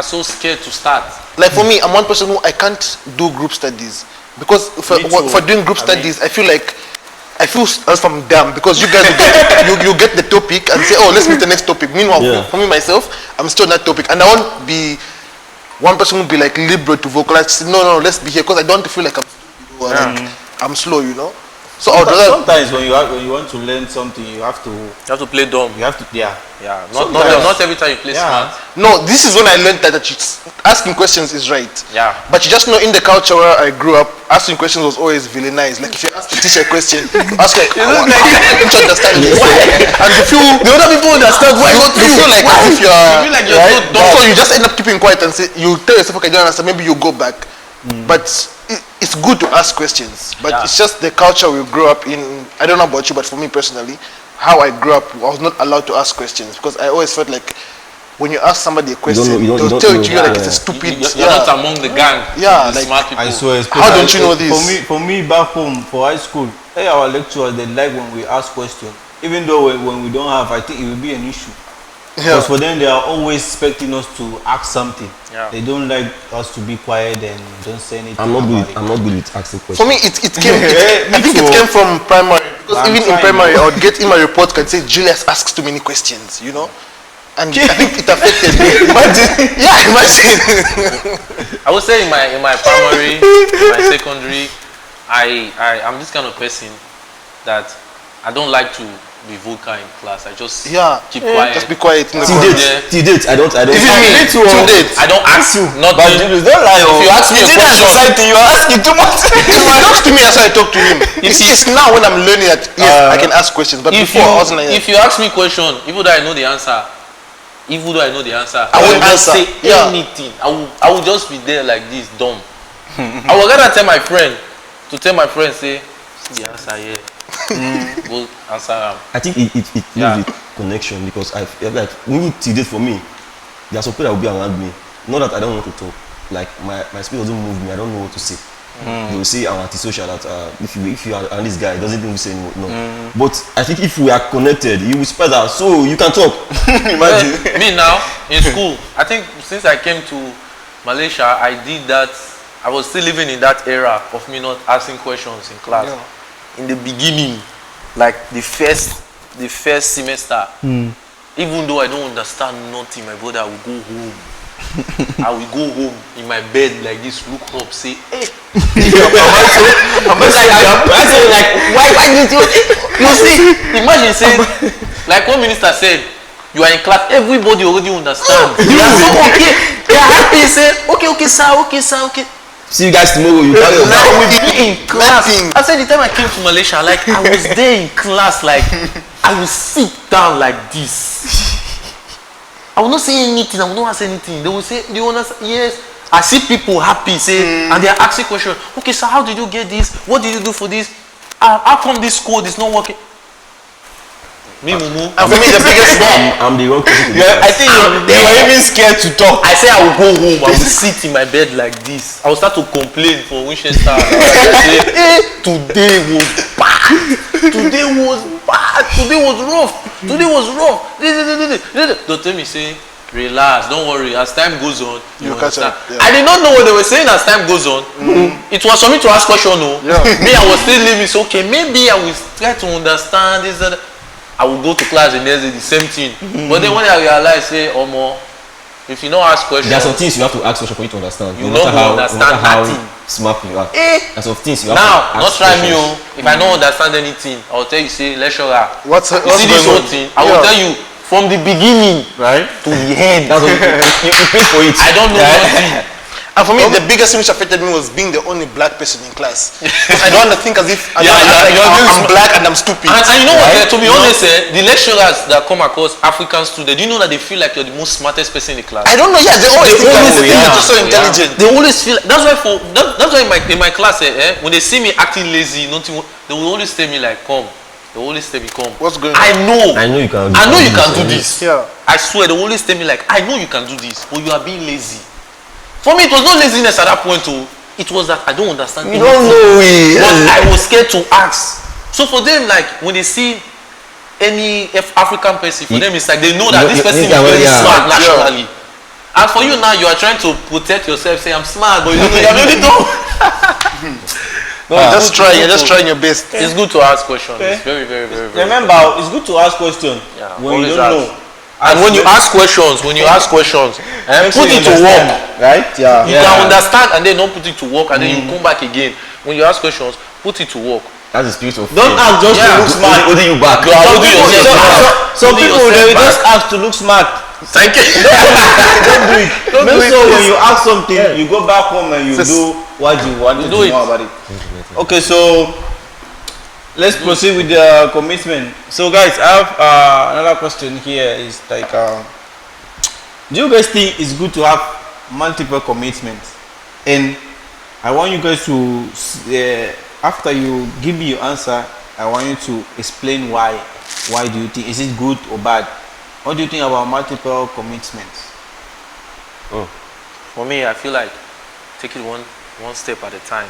B: so scared to start.
D: Like for me, I'm one person who I can't do group studies because for doing group studies, I feel as if I'm dumb because you guys will get the topic and say, oh, let's meet the next topic. Meanwhile, for me myself, I'm still on that topic, and I won't be one person will be like liberal to vocalize. Say, no, let's be here because I don't feel like I'm stupid or like I'm slow, you know. So
A: sometimes when you want to learn something, you have to
B: play dumb.
A: You have to
B: Yeah. Not every time you play smart.
D: No, this is when I learned that asking questions is right.
B: Yeah.
D: But you just know, in the culture where I grew up, asking questions was always villainized. Like if you ask the teacher a question, ask like, I don't understand this. And the other people understand why not you. Feel like as if you're
B: so dumb.
D: So you just end up keeping quiet and say, you tell yourself, okay, I don't understand. Maybe you go back. But it's good to ask questions. But it's just the culture we grew up in. I don't know about you, but for me personally, how I grew up, I was not allowed to ask questions because I always felt like when you ask somebody a question, they'll tell it to you like it's a stupid.
B: You're not among the gang.
D: Yeah,
B: the
D: like,
B: smart people.
A: I swear.
D: How don't you know this?
A: For me back home for high school, our lecturers they like when we ask questions. Even though when we don't have, I think it will be an issue. Because for them they are always expecting us to ask something.
B: Yeah.
A: They don't like us to be quiet and don't say anything.
C: I'm not good with asking questions.
D: For me, it came. I think it came from primary. Because even in primary, I would get in my report card say Julius asks too many questions. You know, and I think it affected me. Imagine.
B: I would say in my primary, in my secondary, I'm this kind of person that I don't like to be vocal in class. I just keep quiet.
D: Just be quiet in the
C: Till date, I don't.
D: Even me too.
B: I don't ask you. Not
C: But
B: them.
C: don't lie.
B: If you ask me a question,
C: society, you are asking too much.
D: He talks to me as I talk to him. It's now when I'm learning that I can ask questions. But before I wasn't like that.
B: if you ask me a question, even though I know the answer, I
D: won't
B: will just
D: answer.
B: say anything. I will just be there like this, dumb. I will rather tell my friend say, see the answer here. Go answer him.
C: I think it lives with connection because I feel like when you till date for me, there are some people that will be around me. Not that I don't want to talk. Like my spirit doesn't move me. I don't know what to say. They will say I'm antisocial. That if you are around this guy, it doesn't even say anymore. No. But I think if we are connected, you will spread out so you can talk. Imagine.
B: Me now in school, I think since I came to Malaysia, I did that. I was still living in that era of me not asking questions in class.
D: Yeah.
B: In the beginning, like the first semester, even though I don't understand nothing, my brother, I will go home. I will go home in my bed like this, look up, say, hey. I say like, why did you see? Imagine saying, like one minister said, you are in class, everybody already understands. You are so okay. They are happy. Say, okay, sir.
C: See you guys tomorrow. You carry on.
B: Now we be in class. I said the time I came to Malaysia, like I was there in class, like I will sit down like this. I will not say anything. I will not ask anything. They will say, "Do you understand?" Yes. I see people happy, say, and they are asking questions. Okay, sir, how did you get this? What did you do for this? How come this code is not working? Me, Mumu.
D: And for me, the biggest
C: I'm the wrong person.
B: I think
C: They were even scared to talk.
B: I say I will go home. I will sit in my bed like this. I will start to complain for Winchester. I say, today was bad. Today was rough. Don't tell me, say, relax, don't worry. As time goes on, you understand. I did not know what they were saying as time goes on. It was for me to ask question. No, me, I was still living. So okay, maybe I will try to understand this. I will go to class the next day, the same thing. But then when I realized, say, Omo, if you don't ask questions,
C: There are some things you have to ask for you to understand.
B: You
C: no matter
B: don't
C: how,
B: understand
C: no matter how
B: nothing.
C: smart you are.
B: Eh.
C: There are some things you have
B: now
C: to
B: not
C: ask
B: try me
C: questions.
B: if I don't understand anything I will tell you say lecturer
D: What's
B: you see this
D: going
B: whole
D: on?
B: thing I will
D: Yeah.
B: tell you from the beginning
C: Right?
B: to the end.
C: That's what you pay for it.
B: I don't know nothing.
D: And for me, the biggest thing which affected me was being the only black person in class. Because I don't want to think as if I'm black and I'm stupid.
B: And you know what?
C: Right?
B: To be honest, the lecturers that come across African students, do you know that they feel like you're the most smartest person in the class?
D: I don't know. Yeah, they always think that you're so intelligent.
B: They always feel. That's why that's why in my class, when they see me acting lazy, nothing, they will always tell me like, "Come." They will always tell me, "Come."
D: What's going on?
C: I know you can.
B: I know you can do this.
D: Yeah.
B: I swear, they will always tell me like, "I know you can do this, but you are being lazy." For me, it was not laziness at that point. Too. It was that I don't understand.
C: You don't know it.
B: But I was scared to ask. So for them, like when they see any African person, for them it's like they know that this person is very smart naturally. And for you now, you are trying to protect yourself, say I'm smart, but you don't know you're really dumb.
D: No, just try. You're just trying your best.
B: It's good to ask questions.
A: Okay.
B: It's very, very, very, very.
A: Remember, it's good to ask questions when you
B: always
A: don't
B: ask.
A: know.
B: And when you ask questions,
A: Make
B: put
A: sure
B: it
A: you
B: to work.
A: understand, right? Yeah.
B: You can understand and then don't put it to work and then you come back again. When you ask questions, put it to work.
C: That's the spirit of
A: Don't
C: fear.
A: ask just to look smart.
C: Holding you back.
B: You are holding yourself back.
A: Some
B: Holding
A: people they
B: yourself
A: just
B: back.
A: ask to look smart.
B: Thank you.
A: Don't do it. Make sure when you ask something,
C: Yeah.
A: you go back home and you do what you wanted to
B: do it.
A: know about it. Okay, so let's proceed with the commitment. So guys, I have another question here. Is like, do you guys think it's good to have multiple commitments? And I want you guys to, after you give me your answer, I want you to explain why. Why do you think, is it good or bad? What do you think about multiple commitments?
B: For me, I feel like take it one step at a time.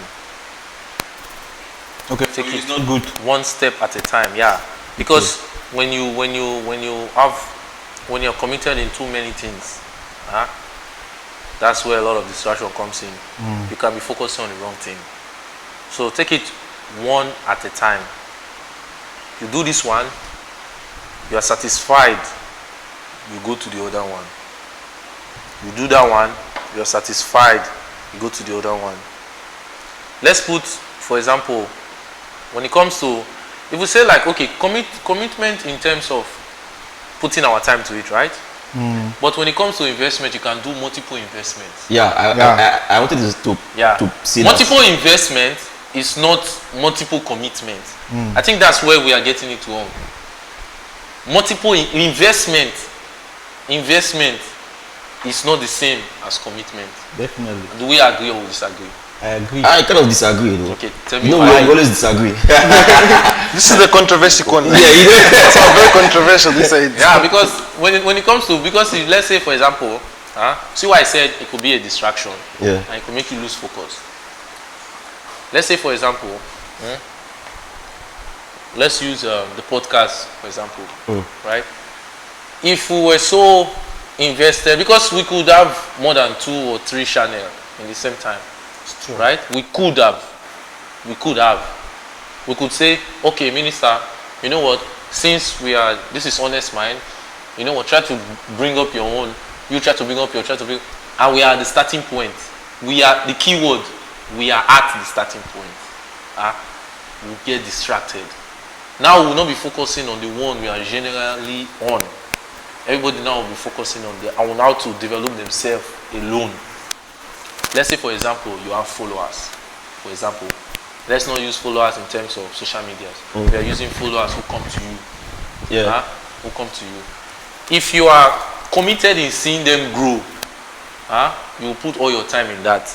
A: Okay,
B: Take
A: so
B: it.
A: it's not good.
B: One step at a time, yeah. Because when you're committed in too many things, that's where a lot of distraction comes in. You can be focusing on the wrong thing. So take it one at a time. You do this one, you are satisfied, you go to the other one. You do that one, you are satisfied, you go to the other one. Let's put, for example, when it comes to, if we say like, okay, commitment in terms of putting our time to it, right? But when it comes to investment, you can do multiple investments.
C: I wanted to see
B: multiple investment is not multiple commitment. I think that's where we are getting it wrong. Multiple investment is not the same as commitment.
A: Definitely.
B: Do we agree or disagree?
A: I agree.
C: I kind of disagree though.
B: Okay, tell me
C: No,
B: why.
C: we always disagree.
D: This is the controversial one.
C: Yeah, you know.
D: It's all very controversial. This side.
B: Yeah, because when it comes to, because if, let's say for example, see why I said it could be a distraction.
C: Yeah.
B: And it could make you lose focus. Let's say for example, let's use the podcast for example, right? If we were so invested, because we could have more than 2 or 3 channels in the same time, right? We could have. We could say, okay, minister, you know what? Since this is honest mind, you know what? Try to bring up your own. You try to bring up your. And we are at the starting point. We are the keyword. We are at the starting point. We get distracted. Now we will not be focusing on the one we are generally on. Everybody now will be focusing on how to develop themselves alone. Let's say, for example, you have followers. For example, let's not use followers in terms of social media. We are using followers who come to you.
C: Yeah.
B: Who come to you. If you are committed in seeing them grow, you will put all your time in that.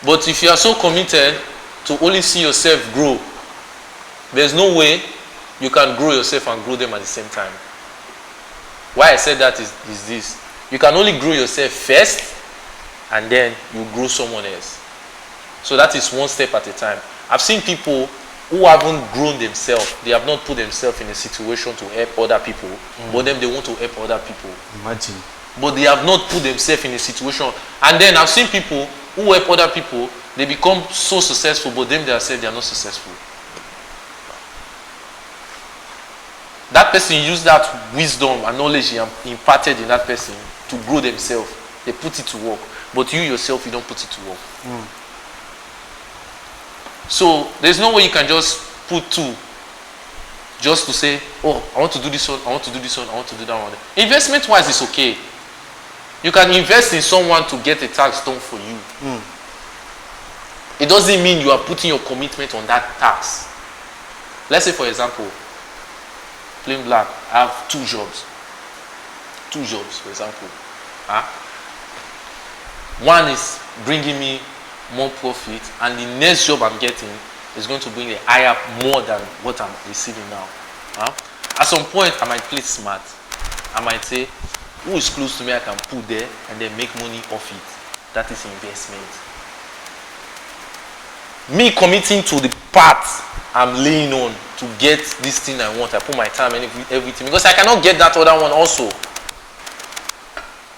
B: But if you are so committed to only see yourself grow, there's no way you can grow yourself and grow them at the same time. Why I said that is this. You can only grow yourself first, and then you grow someone else. So that is one step at a time. I've seen people who haven't grown themselves. They have not put themselves in a situation to help other people, but then they want to help other people.
A: Imagine.
B: But they have not put themselves in a situation. And then I've seen people who help other people, they become so successful, but them themselves, they are not successful. That person use that wisdom and knowledge he imparted in that person to grow themselves. They put it to work. But you yourself, you don't put it to work. So there's no way you can just put two just to say, oh, I want to do this one, I want to do this one, I want to do that one. Investment wise, it's okay. You can invest in someone to get a tax done for you. It doesn't mean you are putting your commitment on that tax. Let's say, for example, plain black, I have 2 jobs. 2 jobs, for example. One is bringing me more profit, and the next job I'm getting is going to bring a higher more than what I'm receiving now. At some point, I might play smart. I might say, who is close to me I can put there and then make money off it. That is investment. Me committing to the path I'm laying on to get this thing I want. I put my time and everything because I cannot get that other one also.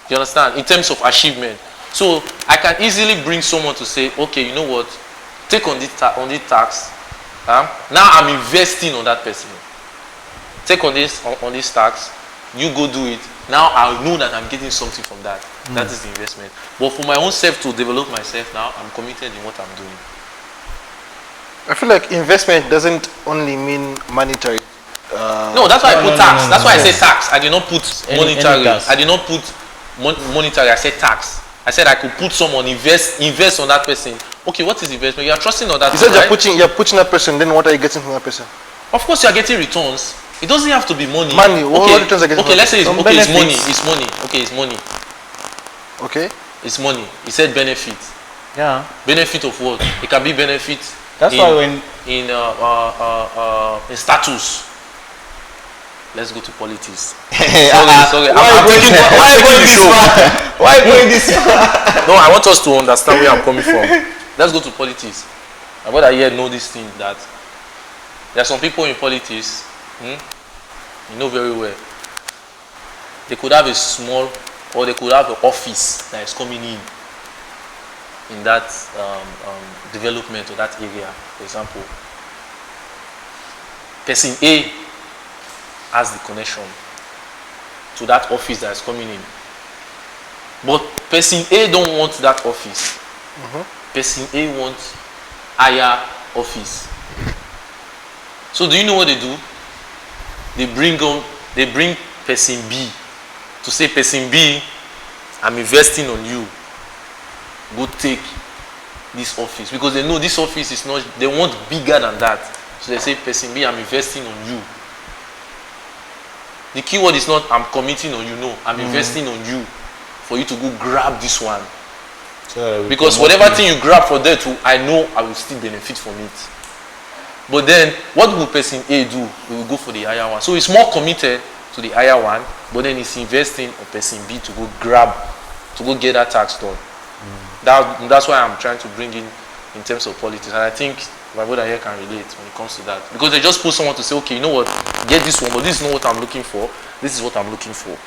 B: You understand? In terms of achievement. So I can easily bring someone to say, okay, you know what? Take on this tax. Now I'm investing on that person. Take on this tax. You go do it. Now I know that I'm getting something from that. That is the investment. But for my own self to develop myself now, I'm committed in what I'm doing.
D: I feel like investment doesn't only mean monetary.
B: No, that's why I put tax. That's why I said tax. I did not put monetary. I did not put monetary. I said tax. I said I could put someone invest on that person. Okay, what is investment? You are trusting on that.
D: You said you're putting that person. Then what are you getting from that person?
B: Of course, you are getting returns. It doesn't have to be money.
D: Money. What returns are getting?
B: Okay, let's say it's money. It's money. Okay, it's money.
D: Okay.
B: It's money. He said benefit.
A: Yeah.
B: Benefit of what? It can be benefit.
A: That's why when
B: in status. Let's go to politics. Sorry. I'm taking the show.
A: Why going this far?
B: No, I want us to understand where I'm coming from. Let's go to politics. And what I hear know this thing that there are some people in politics, you know very well. They could have a small, or they could have an office that is coming in that development or that area. For example, person A has the connection to that office that is coming in. But person A don't want that office. Person A wants higher office. So do you know what they do? They bring person B to say, person B, I'm investing on you. Go take this office. Because they know this office is not, they want bigger than that. So they say, person B, I'm investing on you. The key word is not I'm committing on you, no. I'm investing on you for you to go grab this one. So because whatever thing you grab for that too, I know I will still benefit from it. But then, what will person A do? We will go for the higher one. So it's more committed to the higher one, but then it's investing on person B to go grab, to go get that tax done. That's why I'm trying to bring in terms of politics. And I think my brother here can relate when it comes to that. Because they just put someone to say, okay, you know what, get this one, but this is not what I'm looking for. This is what I'm looking for.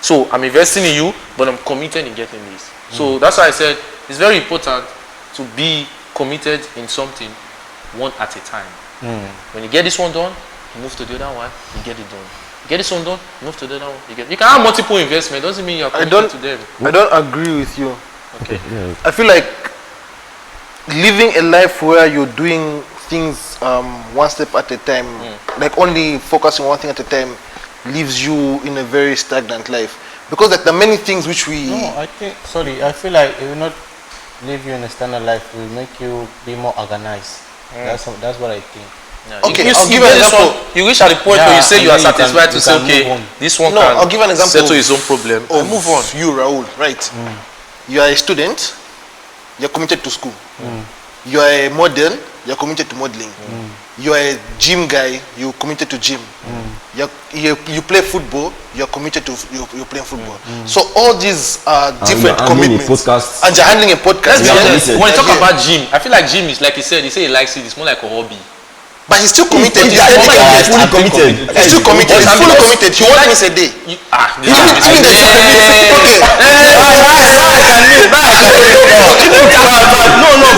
B: So I'm investing in you, but I'm committed in getting this. So that's why I said it's very important to be committed in something one at a time. When you get this one done, you move to the other one, you get it done. You get this one done, move to the other one, you can have multiple investment, doesn't mean you're committed to them.
D: I don't agree with you.
B: Okay.
C: Yeah.
D: I feel like living a life where you're doing things one step at a time, like only focusing on one thing at a time, leaves you in a very stagnant life. Because like the many things which we...
A: No, I feel like it will not leave you in a standard life. It will make you be more organized. That's what I think.
B: Yeah.
D: Okay,
B: you
D: I'll give an example.
B: You reach at the point where you say you are satisfied to say, okay,
A: on.
B: this one
D: No,
B: can
D: I'll give an example
B: settle his own problem.
D: Of
B: Move on.
D: you, Raul, right? You are a student, you're committed to school. You are a model, you're committed to modeling. You are a gym guy, you're committed to gym. You play football, you're committed to you're playing football. So all these are different commitments. And you're handling a podcast.
B: When you talk about gym, I feel like gym is like he said he likes it, it's more like a hobby.
D: But he's still committed. He's
C: fully committed.
D: He's still committed. He's fully committed. He won't miss a day.
C: No,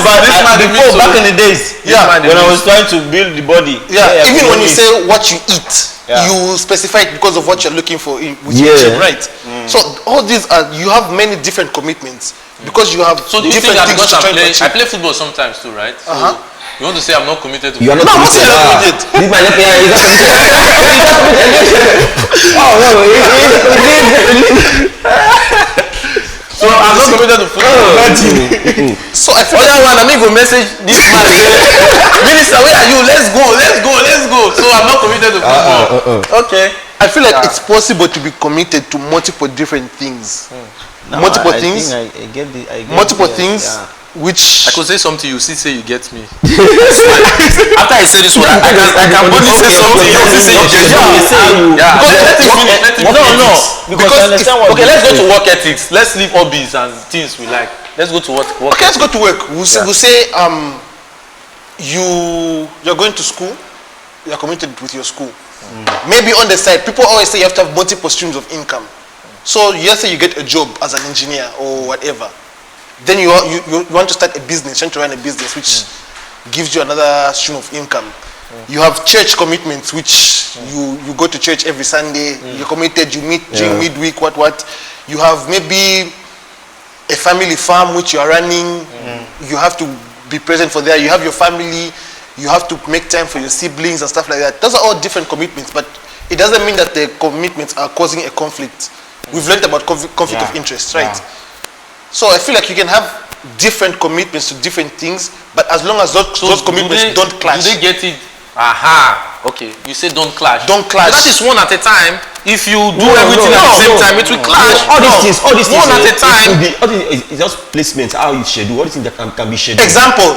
C: but
A: before, back in the days, when I was trying to build the body.
D: Yeah, even when you say what you eat, you specify it because of what you're looking for with your gym, right? So all these you have many different commitments because you have different things to try to achieve.
B: I play football sometimes too, right? So you want to say I'm not committed to
C: You are not committed. This man,
B: so I'm not committed to football.
D: So I feel
B: other one, I mean, go message this man. Minister, where are you? Let's go. So I'm not committed to football. Okay.
D: I feel like it's possible to be committed to multiple different things. Multiple things.
A: I get
D: multiple things. Which
B: I could say something, you say you get me. After I say this one, I can boldly say something, you say you get me. Okay, let's go to work ethics. Let's leave hobbies and things we like. Let's go to work.
D: Okay, let's go to work. We'll say you're going to school. You're committed with your school. Maybe on the side, people always say you have to have multiple streams of income. So let's say you get a job as an engineer or whatever. Then you want to start a business, trying to run a business which gives you another stream of income. You have church commitments, which you go to church every Sunday. You're committed. You meet during midweek. What? You have maybe a family farm which you are running. You have to be present for there. You have your family. You have to make time for your siblings and stuff like that. Those are all different commitments, but it doesn't mean that the commitments are causing a conflict. We've learned about conflict of interest, right? So I feel like you can have different commitments to different things, but as long as those commitments don't clash.
B: Do they get it? Aha. Okay. You say don't clash.
D: Don't clash.
B: That is one at a time. If you do everything at the same time, it will clash.
C: All these things.
B: One at a time.
C: It's just placement. How you schedule. All these things that can be scheduled.
D: Example.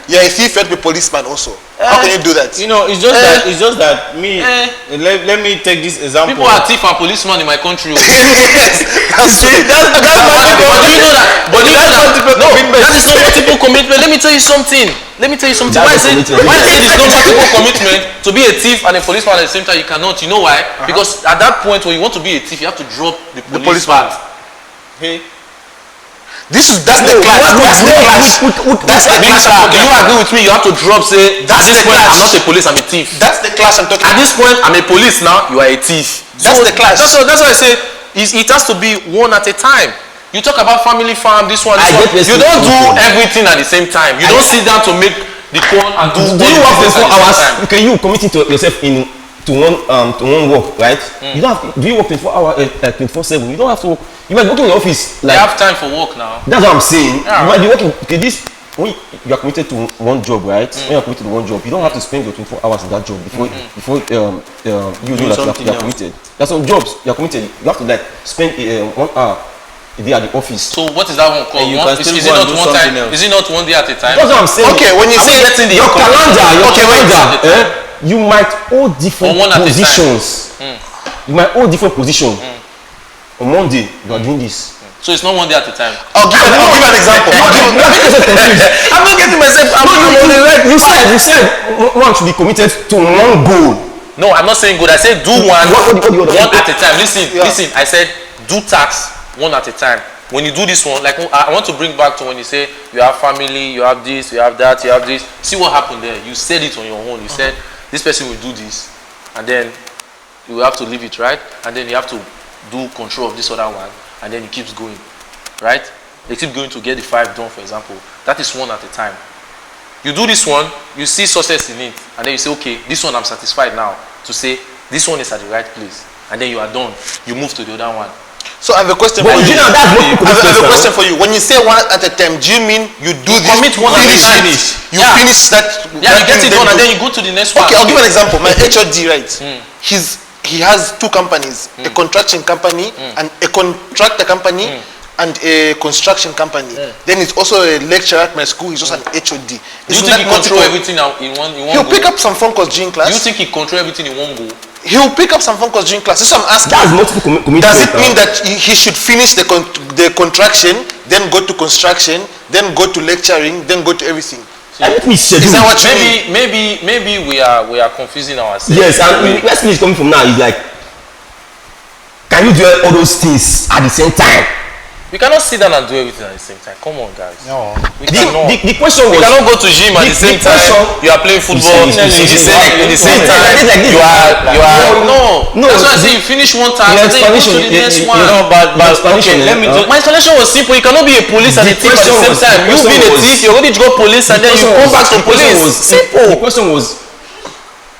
D: You're a thief. You have to be a policeman also. How can you do that?
A: You know, it's just that me. Let me take this example.
B: People are thief and policemen in my country.
D: Yes, that's true.
B: But you know that. That is not multiple commitment. Let me tell you something. Why is it not multiple commitment to be a thief and a policeman at the same time? You cannot. You know why? Because at that point when you want to be a thief, you have to drop the police part. Hey.
D: That's the clash. That's the clash.
B: Do you agree with me? You have to drop. Say at this point I'm not a police. I'm a thief.
D: That's the clash I'm talking.
B: At this point I'm a police now. You are a thief.
D: That's the clash.
B: That's why I say it has to be one at a time. You talk about family farm. This one. You don't do everything at the same time. You don't sit down to make the call and do.
C: Do you work for 4 hours? Okay, you committing to yourself to one work, right? You don't have. Do you work 24 hours, 24/7? You don't have to work. You might work in the office.
B: Like, you have time for work now.
C: That's what I'm saying. You might be working. Okay, when you are committed to one job, right? When you are committed to one job, you don't have to spend your 24 hours in that job before you know that you are committed. There's some jobs you are committed. You have to like spend 1 hour a day at the office.
B: So what is that one called? Is it not one time? Is it not one day at a time?
C: That's what I'm saying.
D: Okay, when you say
C: your calendar, you might hold different positions. You might hold different positions. On Monday, you are doing this.
B: So it's not one day at a time.
D: I'll give an example.
B: I'm not getting myself.
C: You said one should be committed to one goal.
B: No, I'm not saying good. I said do one at a time. Listen. I said do tasks one at a time. When you do this one, like I want to bring back to when you say you have family, you have this, you have that, you have this. See what happened there. You said it on your own. You said this person will do this, and then you have to leave it, right? And then you have to do control of this other one, and then it keeps going, right? They keep going to get the 5 done, for example. That is one at a time. You do this one, you see success in it, and then you say, okay, this one I'm satisfied now to say this one is at the right place, and then you are done. You move to the other one.
D: So I have a question for you. I have a question for you. When you say one at a time, do you mean you do this?
B: Commit one at a time.
D: You finish that.
B: Yeah, you get it done, and then you go to the next one.
D: Okay, I'll give an example. My HOD, right? He has 2 companies, a construction company and a contractor company and a construction company. Then he's also a lecturer at my school. He's also an HOD.
B: Do you think he control everything in one
D: He'll pick up some phone calls during class.
B: Do you think he control everything in one go?
D: He'll pick up some phone calls during class. That's what I'm asking.
C: That's multiple commitment.
D: Does it mean that he should finish the contraction, then go to construction, then go to lecturing, then go to everything?
C: Is
D: that what you mean?
B: Maybe we are confusing ourselves.
C: Yes, and where Smith is coming from now is like, can you do all those things at the same time?
B: We cannot sit down and do everything at the same time. Come on, guys.
A: No.
B: We cannot.
C: The question
B: We
C: was,
B: cannot go to gym at the same time. You are playing football.
C: You see,
B: In the same time, you are no. That's why I say you finish one task and then you go to the next one.
A: No, but okay, let me
B: My explanation was simple. You cannot be a police and a thief at the same time. You being a thief, you're going to go police and then you come back to police.
C: The
B: Simple.
C: question was,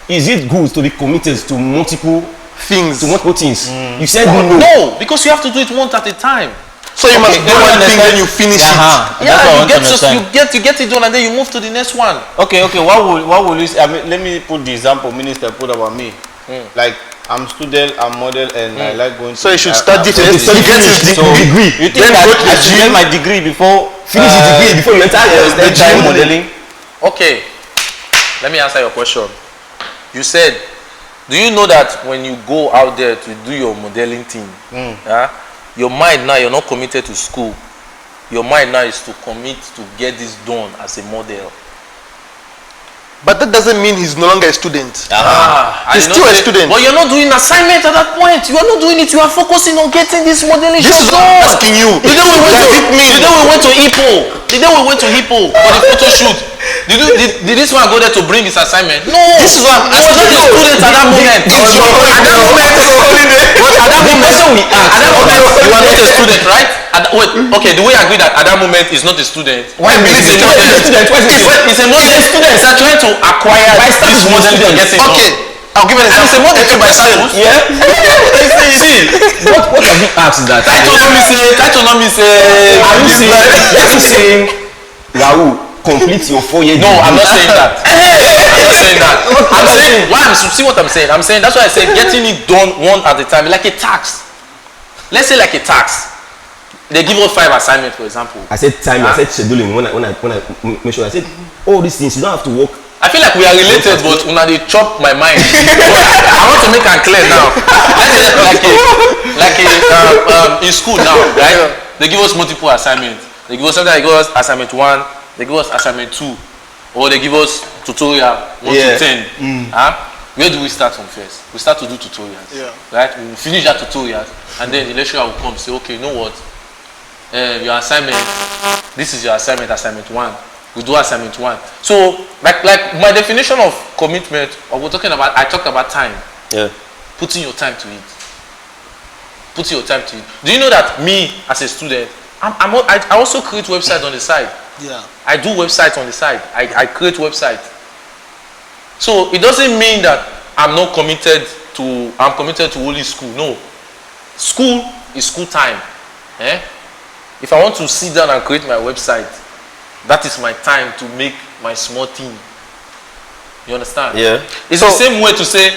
C: is it good to be committed to multiple things? You said no.
B: No, because you have to do it one at a time.
D: So you must do one thing, then you finish it.
B: Yeah, you get it done and then you move to the next one.
A: Okay. What will you say? I mean, let me put the example minister put about me. Like I'm student, I'm model, and I like going.
D: So you should study first.
C: So you get his degree.
A: You think that I should get my degree before
C: Finish the degree before you enter
A: the time modeling?
B: Okay, let me answer your question. You said, do you know that when you go out there to do your modeling thing, your mind now, you're not committed to school. Your mind now is to commit to get this done as a model.
D: But that doesn't mean he's no longer a student. He's still a student.
B: But you're not doing assignment at that point. You are not doing it. You are focusing on getting this modeling
D: This is
B: shot
D: what I'm
B: done.
D: asking you.
B: The day we went to Hippo for the photo shoot, did this one go there to bring his assignment? No.
D: This is what I'm asking you.
B: He was not a student at that moment. At that moment, you are not a student, right? Okay, do we agree that at that moment he's not a student?
C: Why
B: He's a model. He's a model. Students are trying to acquire this model to get it done.
D: Okay, I'll give an example.
B: It's a model by status.
C: Yeah. See, what have you asked that?
B: Try to not me say.
C: Are you saying, Raul, complete your 4-year degree?
B: No, I'm not saying that. I'm not saying that. I'm saying see what I'm saying. I'm saying that's why I said getting it done one at a time, like a tax. Let's say like a tax. They give us 5 assignments, for example.
C: I said time. I said scheduling. When I mentioned, I said all these things. You don't have to work.
B: I feel like we are related, but una dey chop my mind. I want to make it clear now. Let's say in school now, right? They give us multiple assignments. They give us assignment 1, they give us assignment 2, or they give us tutorial 1 to 10. Where do we start from first? We start to do tutorials, right? We finish that tutorial, and then the lecturer will come say, okay, you know what? Your assignment. This is your assignment. Assignment 1. We do assignment 1. So, like my definition of commitment, I talked about time.
C: Yeah.
B: Putting your time to it. Putting your time to it. Do you know that me as a student, I also create websites on the side.
D: Yeah.
B: I do websites on the side. I create websites. So it doesn't mean that I'm committed to only school. No. School is school time. If I want to sit down and create my website, that is my time to make my small team. You understand?
C: Yeah.
B: It's the same way to say,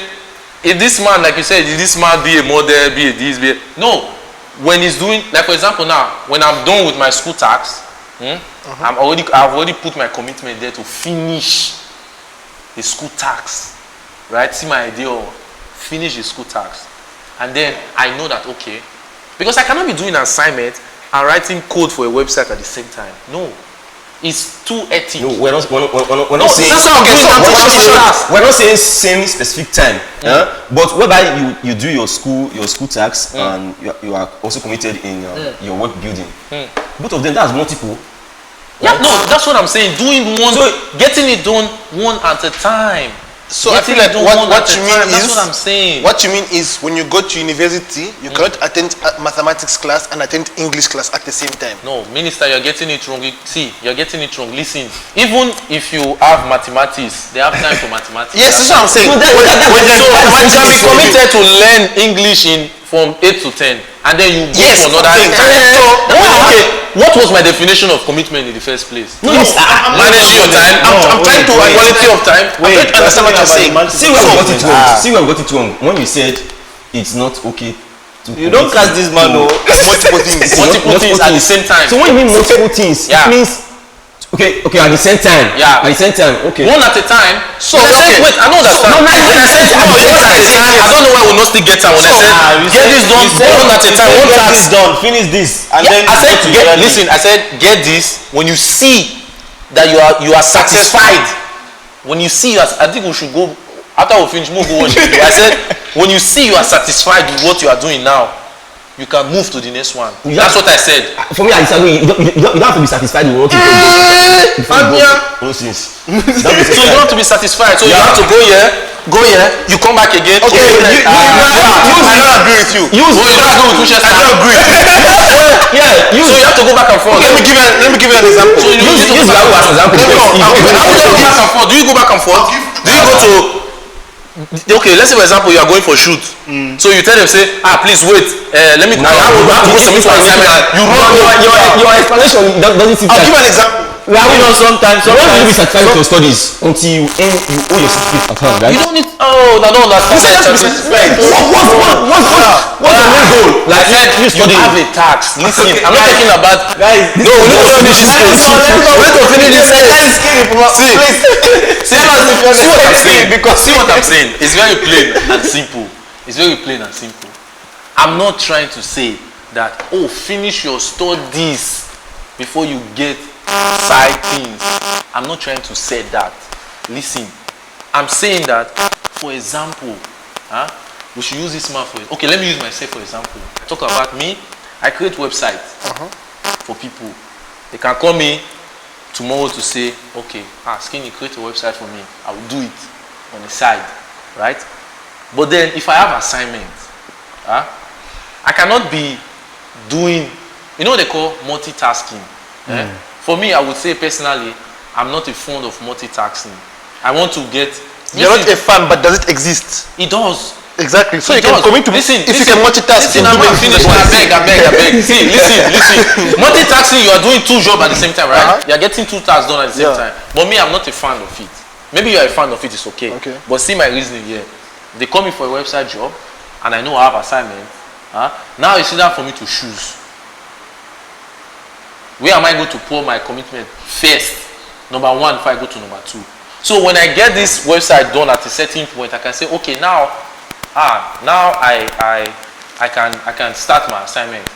B: if this man, like you said, if this man be a model, be a this, be a... No. When he's doing, like for example now, when I'm done with my school tax, I've already put my commitment there to finish the school tax. Right? See my idea of finish the school tax. And then I know that, okay, because I cannot be doing an assignment and writing code for a website at the same time. No. It's too ethic.
C: No, we're not saying.
B: That's how I'm doing.
C: We're not saying same specific time. But whereby you do your school tax and you are also committed in your work building. Both of them, that's multiple.
B: Yeah, right? No, that's what I'm saying. Doing one, getting it done one at a time.
D: So I feel like what you mean is,
B: that's what I'm saying.
D: What you mean is when you go to university, you cannot attend mathematics class and attend English class at the same time.
B: No, minister, you're getting it wrong. See, you're getting it wrong. Listen, even if you have mathematics, they have time for mathematics.
D: Yes, that's what I'm saying.
B: So you can be committed to learn English from 8 to 10, and then you go for another. Okay. What was my definition of commitment in the first place?
D: No,
B: managing your time. I'm trying to quality of time.
D: Wait, understand what you're saying.
C: See where we got it wrong. See where we got it wrong. When you said it's not okay to.
A: You don't cast this man.
D: Multiple things.
B: Multiple things at the same time.
C: So when you mean multiple things, it means. Okay, at the same time.
B: Yeah.
C: At the same time, okay.
B: One at a time.
D: So
B: wait, I know that.
C: When I said
B: I don't know why we not still get time when I said get this done one at a time. One task
A: done. Finish this, and then
B: I said listen. I said get this when you see that you are satisfied. When you see I think we should go after we finish. We'll go watch it. I said when you see you are satisfied with what you are doing now, you can move to the next one.
C: You
B: That's
C: have-
B: what I said.
C: For me, I disagree. You don't have to be satisfied with what you do before you go. Nonsense.
B: So you don't have to be satisfied. So you have to go here, you come back again.
D: Okay,
B: I don't agree with you.
C: Use-
B: you don't agree with Winchester. I don't agree.
C: Yeah,
B: So you have to go back and forth.
D: Let me give you an example.
B: So you
C: use
B: need to
C: use
B: go
C: Yahoo
B: back
C: as
B: and
C: an example.
B: forth.
C: because
B: How
C: if-
B: do you go back and forth? Do you go back and forth? Do you go to okay, let's say for example you are going for shoot. So you tell them say, please wait. Let me. I have to go submit my assignment. You run.
C: your explanation doesn't seem
D: I'll give you
C: like.
D: an example.
A: Sometimes
C: You don't really be satisfied with your studies until you owe your certificate at hand, right?
B: You don't need. Oh, I don't understand.
C: What's the main goal?
B: Like I said, you
C: studying.
B: have a tax. Listen, I'm not talking about.
A: guys,
B: No, we need to finish this case. We need to finish this case. See what I'm saying. Because see what I'm saying. It's very plain and simple. It's very plain and simple. I'm not trying to say that finish your studies before you get side things. I'm not trying to say that. Listen, I'm saying that, for example, we should use this man for it. Okay, let me use myself for example. I talk about me. I create websites for people. They can call me tomorrow to say, okay, Skinny, create a website for me. I will do it on the side, right? But then if I have assignments, I cannot be doing, you know what they call multitasking. For me, I would say personally, I'm not a fond of multitasking. I want to get.
D: You're not a fan, but does it exist?
B: It does.
D: Exactly. So
B: It
D: you can
B: does.
D: commit to
B: Listen,
D: if you can multitask.
B: Listen, I'm not finished. I beg. See, listen. Multitasking, you are doing two jobs at the same time, right? You are getting two tasks done at the same time. But me, I'm not a fan of it. Maybe you are a fan of it, it's okay. But see my reasoning here. They call me for a website job, and I know I have assignment. Now it's either for me to choose. Where am I going to pour my commitment first? Number one, before I go to number two. So when I get this website done at a certain point, I can say, okay, now I can start my assignment.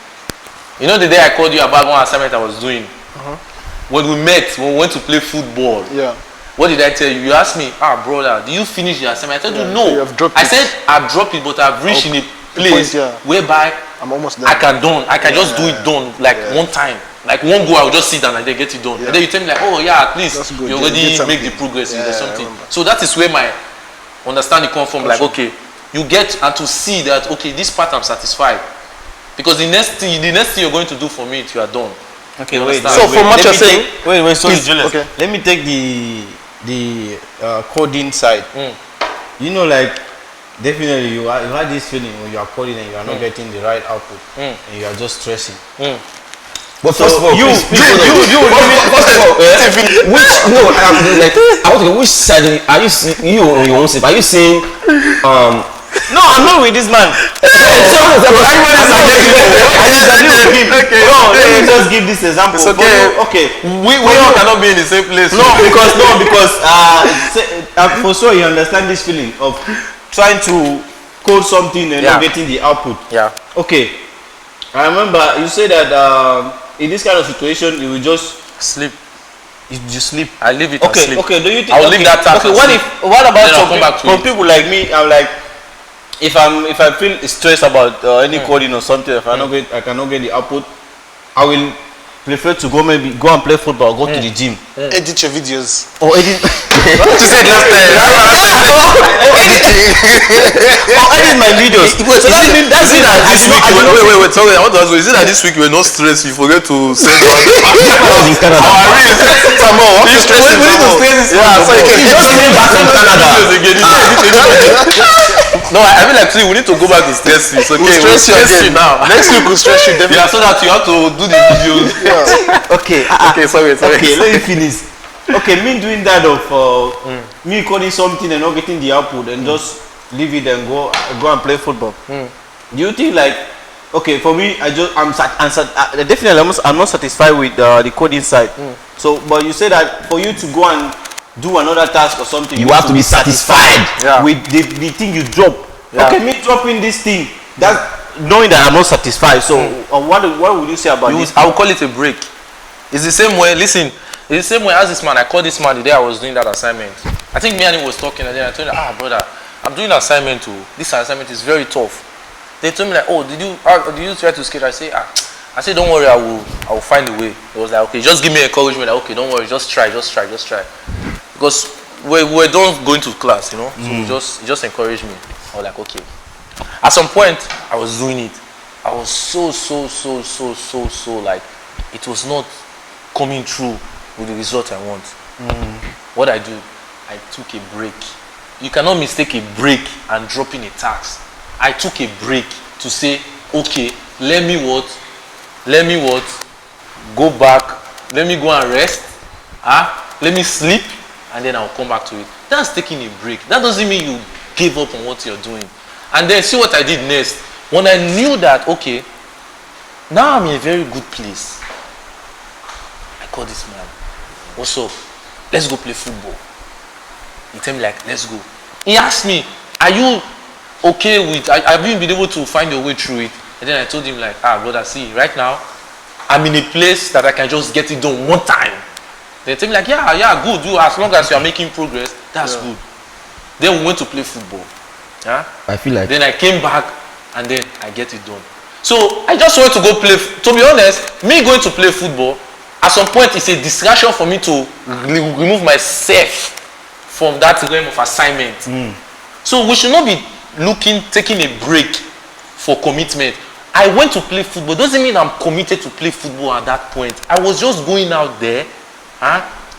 B: You know the day I called you about one assignment I was doing? When we met, when we went to play football.
D: Yeah.
B: What did I tell you? You asked me, brother, do you finish your assignment? I told you no.
D: You have dropped
B: I
D: it.
B: said I've dropped it, but I've reached in a place whereby
D: I'm almost done.
B: I can just do it done like one time. Like one go, I'll just sit down and then get it done. And then you tell me like, at least
D: That's good.
B: you
D: Yeah,
B: already
D: get
B: make the
D: something.
B: progress
D: Yeah,
B: or
D: I
B: something.
D: remember.
B: So that is where my understanding comes from. Like, okay, you get and to see that, okay, this part I'm satisfied. Because the next thing you're going to do for me, you are done.
A: okay,
B: You
A: wait.
B: understand?
D: So from what you're saying,
A: wait, sorry, Julius.
D: okay.
A: Let me take the coding side. You know, like definitely you had this feeling when you are coding and you are not getting the right output, and you are just stressing.
C: But first of all,
A: you
C: first of all, I want to know which side are you seeing? You on your own self? Are you saying
A: No, I'm not with this man. No, let me just give this example.
B: It's okay. We all cannot be in the same place.
A: No, because for sure you understand this feeling of trying to code something and not getting the output.
B: Yeah.
A: Okay, I remember you said that in this kind of situation you will just
B: Sleep.
A: you sleep.
B: I leave it and sleep.
A: Okay, do you think?
B: I'll leave that task
A: Okay,
B: and sleep.
A: what about
B: Then I'll come back to
A: from
B: it.
A: people like me? I'm like, if I feel stressed about any coding or something, if I cannot get the output, I will prefer to go and play football, go to the gym.
D: edit your videos.
A: Or edit.
B: What you said last time?
A: or edit my videos.
B: Wait, sorry, I want to ask you, is it that this week you were not stressed, you forget to send out?
C: in Canada?
B: We need to stress this.
C: Yeah, so he just came back from Canada.
B: No, I mean like, see, we need to go back to stress you. It's okay, we'll stress you now.
D: Next week we'll stress you definitely.
B: Yeah, so that you have to do the videos.
A: Okay.
B: Okay, sorry.
A: Okay, let me finish. Okay, me doing that of me coding something and not getting the output and just leave it and go and play football. Do you think like, okay, for me, definitely I'm not satisfied with the coding side. So, but you say that for you to go and do another task or something,
C: You have to be satisfied.
A: with the thing you drop. Okay, me dropping this thing, that knowing that I'm not satisfied. So, what would you say about this?
B: I will call it a break. It's the same way, listen, it's the same way as this man. I called this man the day I was doing that assignment. I think me and him was talking and then I told him, brother, I'm doing an assignment too. This assignment is very tough. They told me like, oh, did you try to skate? I say, don't worry, I will find a way. It was like, okay, just give me encouragement. Like, okay, don't worry, just try. Because we're done going to class, you know. So he just encouraged me. I was like, okay. At some point, I was doing it. I was so like, it was not coming through with the result I want. What I do, I took a break. You cannot mistake a break and dropping a task. I took a break to say, okay, let me go back, let me go and rest, let me sleep, and then I'll come back to it. That's taking a break. That doesn't mean you gave up on what you're doing. And then see what I did next. When I knew that, okay, now I'm in a very good place, I called this man. What's up? Let's go play football. He told me like, let's go. He asked me, are you okay with, have you been able to find your way through it? And then I told him like, brother, see, right now, I'm in a place that I can just get it done one time. They tell me like, yeah, good, as long as you are making progress, that's good. Then we went to play football.
C: I feel like.
B: Then I came back and then I get it done. So I just went to go play. To be honest, me going to play football, at some point it's a distraction for me to remove myself from that realm of assignment. So we should not be taking a break for commitment. I went to play football. Doesn't mean I'm committed to play football at that point. I was just going out there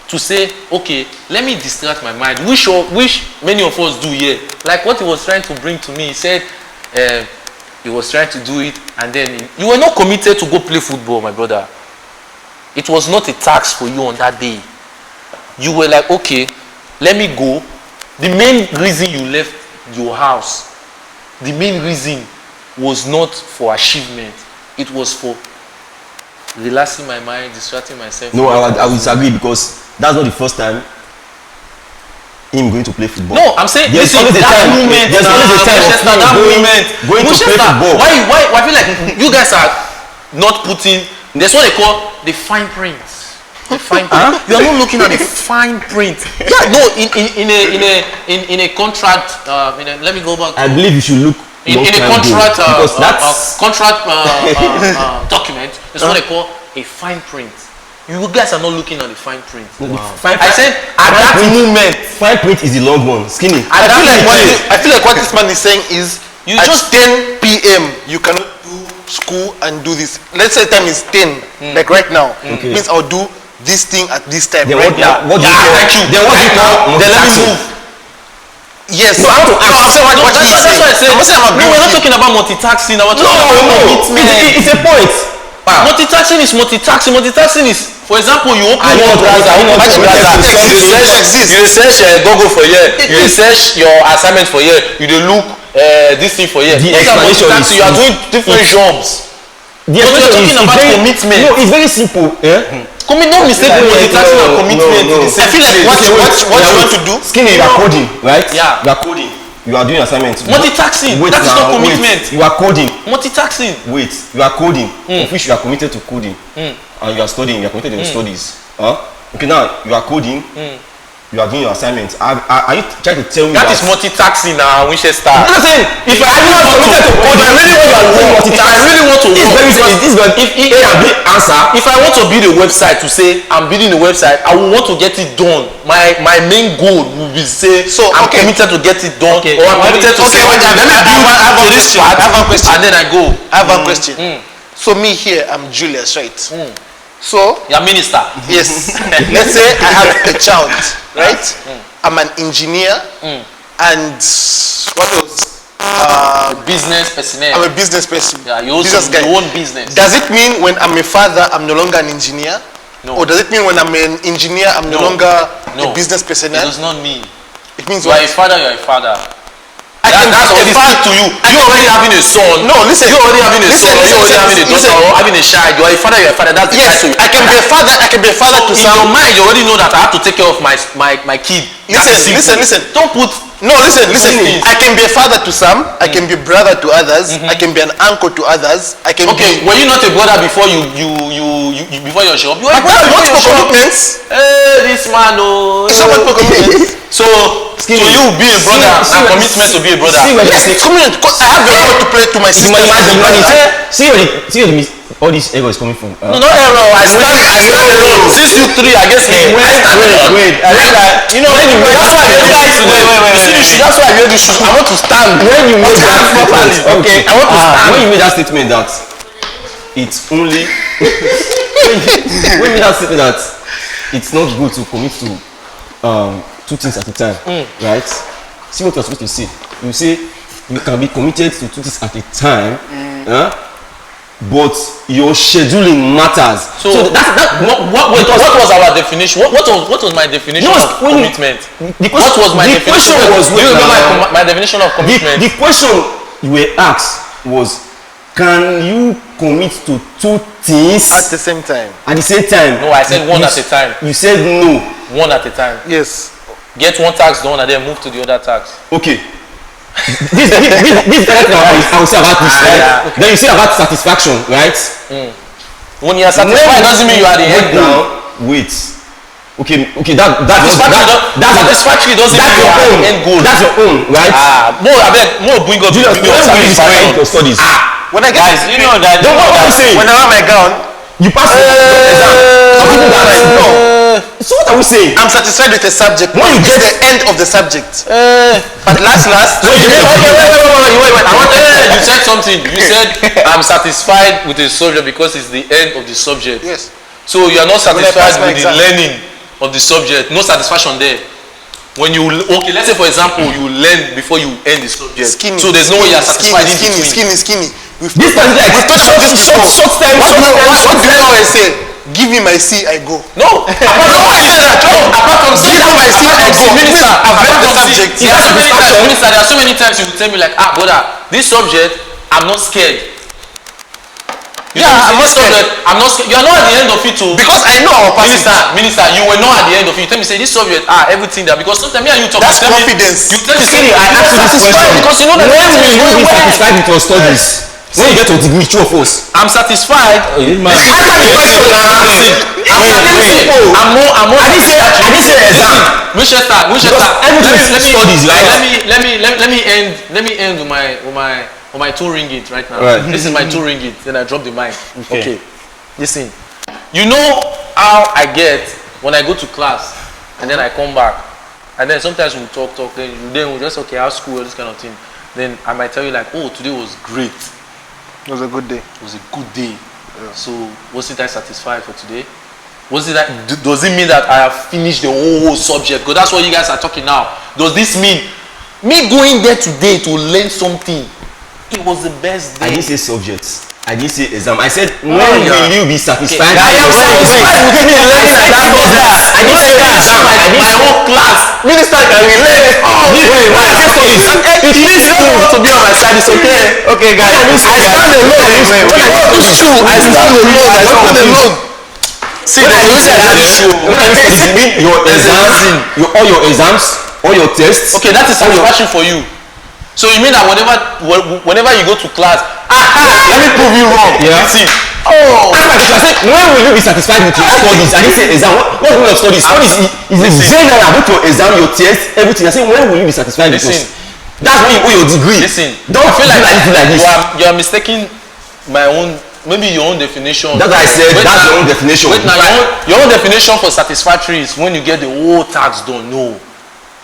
B: to say, okay, let me distract my mind, which many of us do here. Like what he was trying to bring to me, he said he was trying to do it, and then you were not committed to go play football, my brother. It was not a task for you on that day. You were like, okay, let me go. The main reason you left your house, the main reason was not for achievement. It was for relaxing my mind, distracting myself.
C: No, I would disagree, because that's not the first time him going to play football.
B: No, I'm saying
C: there's always a time. There's always a time of going to play football.
B: Why? I feel like you guys are not putting. There's what they call the fine print. The fine print. You are not looking at the fine print. Yeah, no. In a contract. Let me go back.
C: I believe you should look.
B: In a contract document, that's what they call a fine print. You guys are not looking at the fine print. I said at that moment.
C: Fine print is the long one, skinny.
D: I feel like what this man is saying is at 10 p.m. you cannot do school and do this. Let's say time is 10, like right now.
C: Okay.
D: Means I'll do this thing at this time.
C: Then
D: right now.
C: What do you call? Then what do you call?
B: Then let me move.
D: Yes.
B: No, I want to ask.
D: What he's saying.
B: No, we're not talking about multitasking. We're talking about commitment.
C: It's a point.
B: Multitasking is multitasking. Multitasking is, for example, you open one browser. You search Google for here. You search your assignment for here. You look this thing for here.
C: The explanation is
B: you are doing different jobs.
C: The
B: But you're talking about
C: very,
B: commitment.
C: No, it's very simple.
B: Don't mistake multitasking and commitment.
C: No.
B: I feel like what you want to do.
C: Skinny, you are coding, right?
B: Yeah.
C: You are coding. You are doing assignments.
B: Multitasking. That is not commitment.
C: You are coding.
B: Multitasking.
C: Wait, you are coding. Of which you are committed to coding. And you are studying. You are committed to your studies. Okay, now you are coding. You are doing your assignments. Are you trying to tell me
B: that is multitasking now? Winchester.
C: Listen, if I really want to work,
B: if I want to build a website to say I'm building a website, I will want to get it done. My main goal will be say I'm committed to get it done, or I'm committed to say let me build this part, and then I go.
D: I have a question. So me here, I'm Julius, right? So
B: you're minister.
D: Yes. Let's say I have a child, right? I'm an engineer, and what else?
B: Business personnel.
D: I'm a business person.
B: Yeah, you also own business.
D: Does it mean when I'm a father, I'm no longer an engineer?
B: No.
D: Or does it mean when I'm an engineer, I'm no longer a business personnel?
B: It does not mean.
D: It means
B: you are a father. You are a father.
D: That's
B: to you. You already having a son.
D: No, listen.
B: You already having a son. You already having a daughter. Or having a child. You are a father. You are a father. That's the
D: yes. I can be a father. I can be a father to
B: some. In your mind, you already know that I have to take care of my kid.
D: Listen.
B: Don't put.
D: No, listen. I can be a father to some. I can be a brother to others. I can be an uncle to others. I can.
B: Okay, were you not a brother before before your job? You are a brother.
D: Multiple commitments.
B: This man,
D: It's not multiple commitments.
B: So To you, be a brother, and commitment to be a brother.
D: Yes, commitment. Because I have a role to play to my sister.
C: See all this ego is coming from.
B: No, not error. I stand alone. Since you three, I guess me.
C: Wait. I think that
B: You know, that's why you guys. Wait. See the shoe. That's why I wear the shoe. I want to stand.
C: when you made that statement,
B: Okay, I want to stand.
C: when you made that statement that it's only when you made that statement that it's not good to commit to two things at a time, right? See what you're supposed to say. You say you can be committed to two things at a time, but your scheduling matters.
B: So what was our definition? What was my definition of commitment? What was my definition? Do you remember my definition of commitment?
C: The question you were asked was, can you commit to two things
D: At the same time.
C: at the same time?
B: No, I said one at a time.
C: You said no.
B: One at a time.
D: Yes.
B: Get one task done and then move to the other task.
C: Okay. this is I will say about this, right?
B: Okay.
C: Then you say about satisfaction, right?
B: When you are satisfied, doesn't mean you are the end goal.
C: Wait. Okay, that's
B: Satisfactory doesn't mean you are the end goal.
C: That's your own, right?
B: More bring up
C: Julius, when will you satisfy your studies?
D: When I get
B: Guys, you know that.
C: Don't what I'm saying.
D: when I have my gown,
C: You pass the exam. Some people that like, no. So what are we saying?
D: I'm satisfied with the subject.
C: When you
D: It's
C: get
D: the end of the subject. But last.
B: Wait. You said something. You said I'm satisfied with the subject because it's the end of the subject.
D: Yes.
B: So you are not
D: When I pass
B: satisfied
D: my
B: with the
D: exam.
B: learning of the subject. No satisfaction there. When you let's say for example, you learn before you end the subject.
D: Skinny.
B: So there's no way you are satisfied in between.
D: Skinny.
C: this person like short time.
D: What do you always say? Give me my C, I go.
B: No. Apart from
D: Give me my C, I go.
B: Minister,
D: I've read the
B: apart from
D: subject.
B: there are so many times you will tell me like, brother, this subject, I'm not scared. I'm not scared. You are not at the end of it too.
D: Because I know our passage.
B: Minister, you were not at the end of it. You tell me say this subject, everything there. Because sometimes me and you talk.
D: That's
B: you tell
D: confidence.
B: Me, you tell me say
C: I ask you this question.
B: because you know that
C: When will you be
B: well.
C: satisfied with your studies? When you get to a degree, true of us.
B: I'm satisfied.
C: Man.
B: I'm more.
C: I didn't say exam.
B: Winchester.
C: Everything is studies, right?
B: Let me end with my 2 ringgit right now.
C: Right.
B: This is my 2 ringgit. Then I drop the mic. Okay. Listen. You know how I get when I go to class and then I come back and then sometimes we talk. Then we just how's school, this kind of thing. Then I might tell you like, oh, today was great.
D: It was a good day.
B: It was a good day. Yeah. So wasn't I satisfied for today? Does it mean that I have finished the whole subject? Because that's what you guys are talking now. Does this mean me going there today to learn something? It was the best day.
C: I didn't say subjects. I didn't say exam. I said when will you be satisfied?
B: I am satisfied with me learning that subject. I didn't say exam. My whole class. Minister can relate.
C: It needs
B: to be on my side. It's okay. Okay, guys. I stand alone. It's true. I stand alone. See,
C: you mean your exams, all your exams, all your tests.
B: Okay, that is satisfaction for you. So you mean that whenever you go to class, let me prove you wrong.
C: Yeah.
B: See.
C: Oh. I said, when will you be satisfied with your studies? I didn't say exam. What kind of studies? Studies is a general about your exam, your test, everything. I said, when will you be satisfied with yours? That's when you owe your degree.
B: Listen.
C: Don't feel like this.
B: You are mistaking my own. Maybe your own definition.
C: That's what I said. That's your own definition.
B: Wait now, your own definition for satisfactory is when you get the whole tax done. No,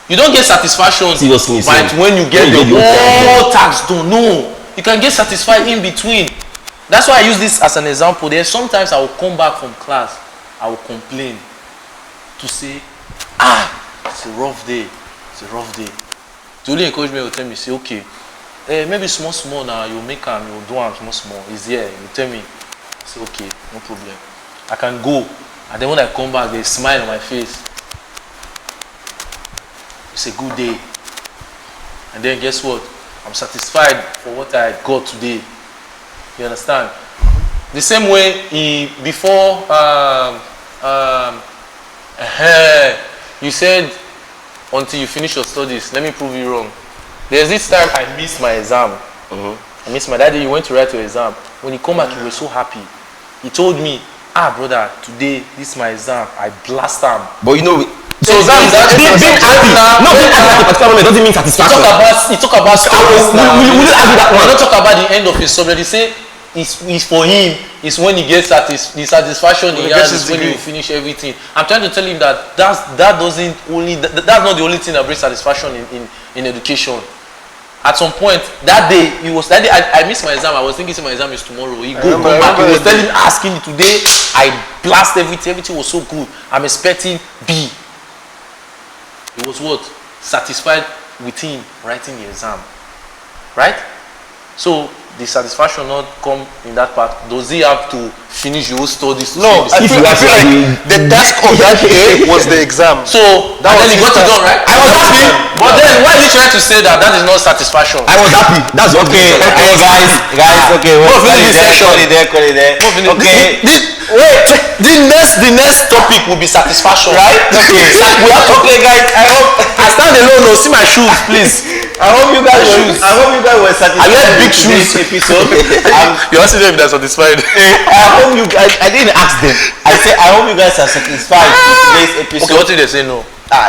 B: you don't get satisfaction.
C: Seriously,
B: but when you get the whole tax done, no, you can get satisfied in between. That's why I use this as an example. There's sometimes I will come back from class, I will complain to say, it's a rough day. It's a rough day. To only encourage me, will tell me, say, okay. Maybe small now, you make them, you do them small. It's here, you tell me. I say, okay, no problem. I can go. And then when I come back, they smile on my face. It's a good day. And then guess what? I'm satisfied for what I got today. You understand? The same way before you said until you finish your studies, let me prove you wrong. There's this time I missed my exam. I missed my daddy. You went to write your exam. When he come back, he was so happy. He told me, brother, today this is my exam. I blast them.
C: But you know,
B: So that's
C: being happy, not being happy at a particular moment doesn't mean satisfaction.
B: He talk about stories now.
C: We will argue that one.
B: We don't talk about the end of his subject. They say it's for him. It's when he gets the satisfaction he has. Is when he finish everything. I'm trying to tell him that that's not the only thing that brings satisfaction in education. At some point that day, I missed my exam. I was thinking my exam is tomorrow. He come back. He was asking me today. I blast everything. Everything was so good. I'm expecting B. He was what? Satisfied with him writing the exam. Right? So the satisfaction not come in that part. Does he have to finish your studies?
D: No, I feel like the task of that day was the exam.
B: So then he got it done, right?
C: I was happy.
B: But then why are you trying to say that is not satisfaction?
C: I was happy. That's okay.
A: Hey guys, okay. Call it there. Okay.
B: Wait, the next topic will be satisfaction, right? Okay. Okay, guys. I stand alone. No, see my shoes, please.
A: I hope you guys were satisfied.
B: I wear big
A: with
B: shoes.
A: today's episode.
B: You asking them if they're satisfied?
A: I hope you guys. I didn't ask them. I said I hope you guys are satisfied with today's episode.
B: Okay, what if they say no?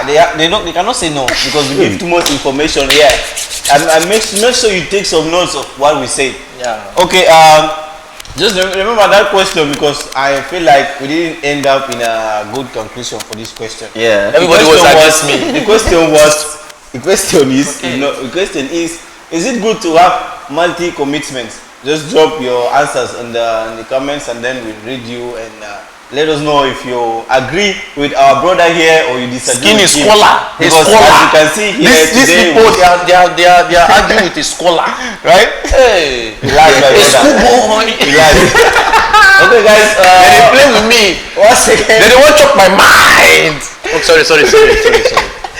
A: They cannot say no because we give too much information here. And make sure you take some notes of what we say.
B: Yeah.
A: Okay. Just remember that question because I feel like we didn't end up in a good conclusion for this question.
C: Yeah.
B: Everybody was against me.
A: The question is it good to have multi commitments? Just drop your answers in the comments and then we'll read you and let us know if you agree with our brother here or you disagree.
B: Skin is scholar.
A: Because as you can see here
B: these
A: today,
B: people they are arguing with a scholar,
A: right?
B: Hey,
A: Relax, my brother.
B: schoolboy.
A: Relax. Okay, guys.
B: They play with me.
A: Once again,
B: They won't chop my mind. Oh, sorry.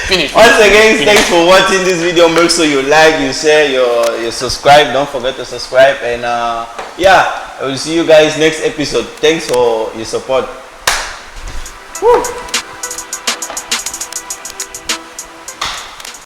B: Finish.
A: Once again, thanks for watching this video. Make sure you like, you share, you subscribe. Don't forget to subscribe. And yeah, I will see you guys next episode. Thanks for your support. Woo.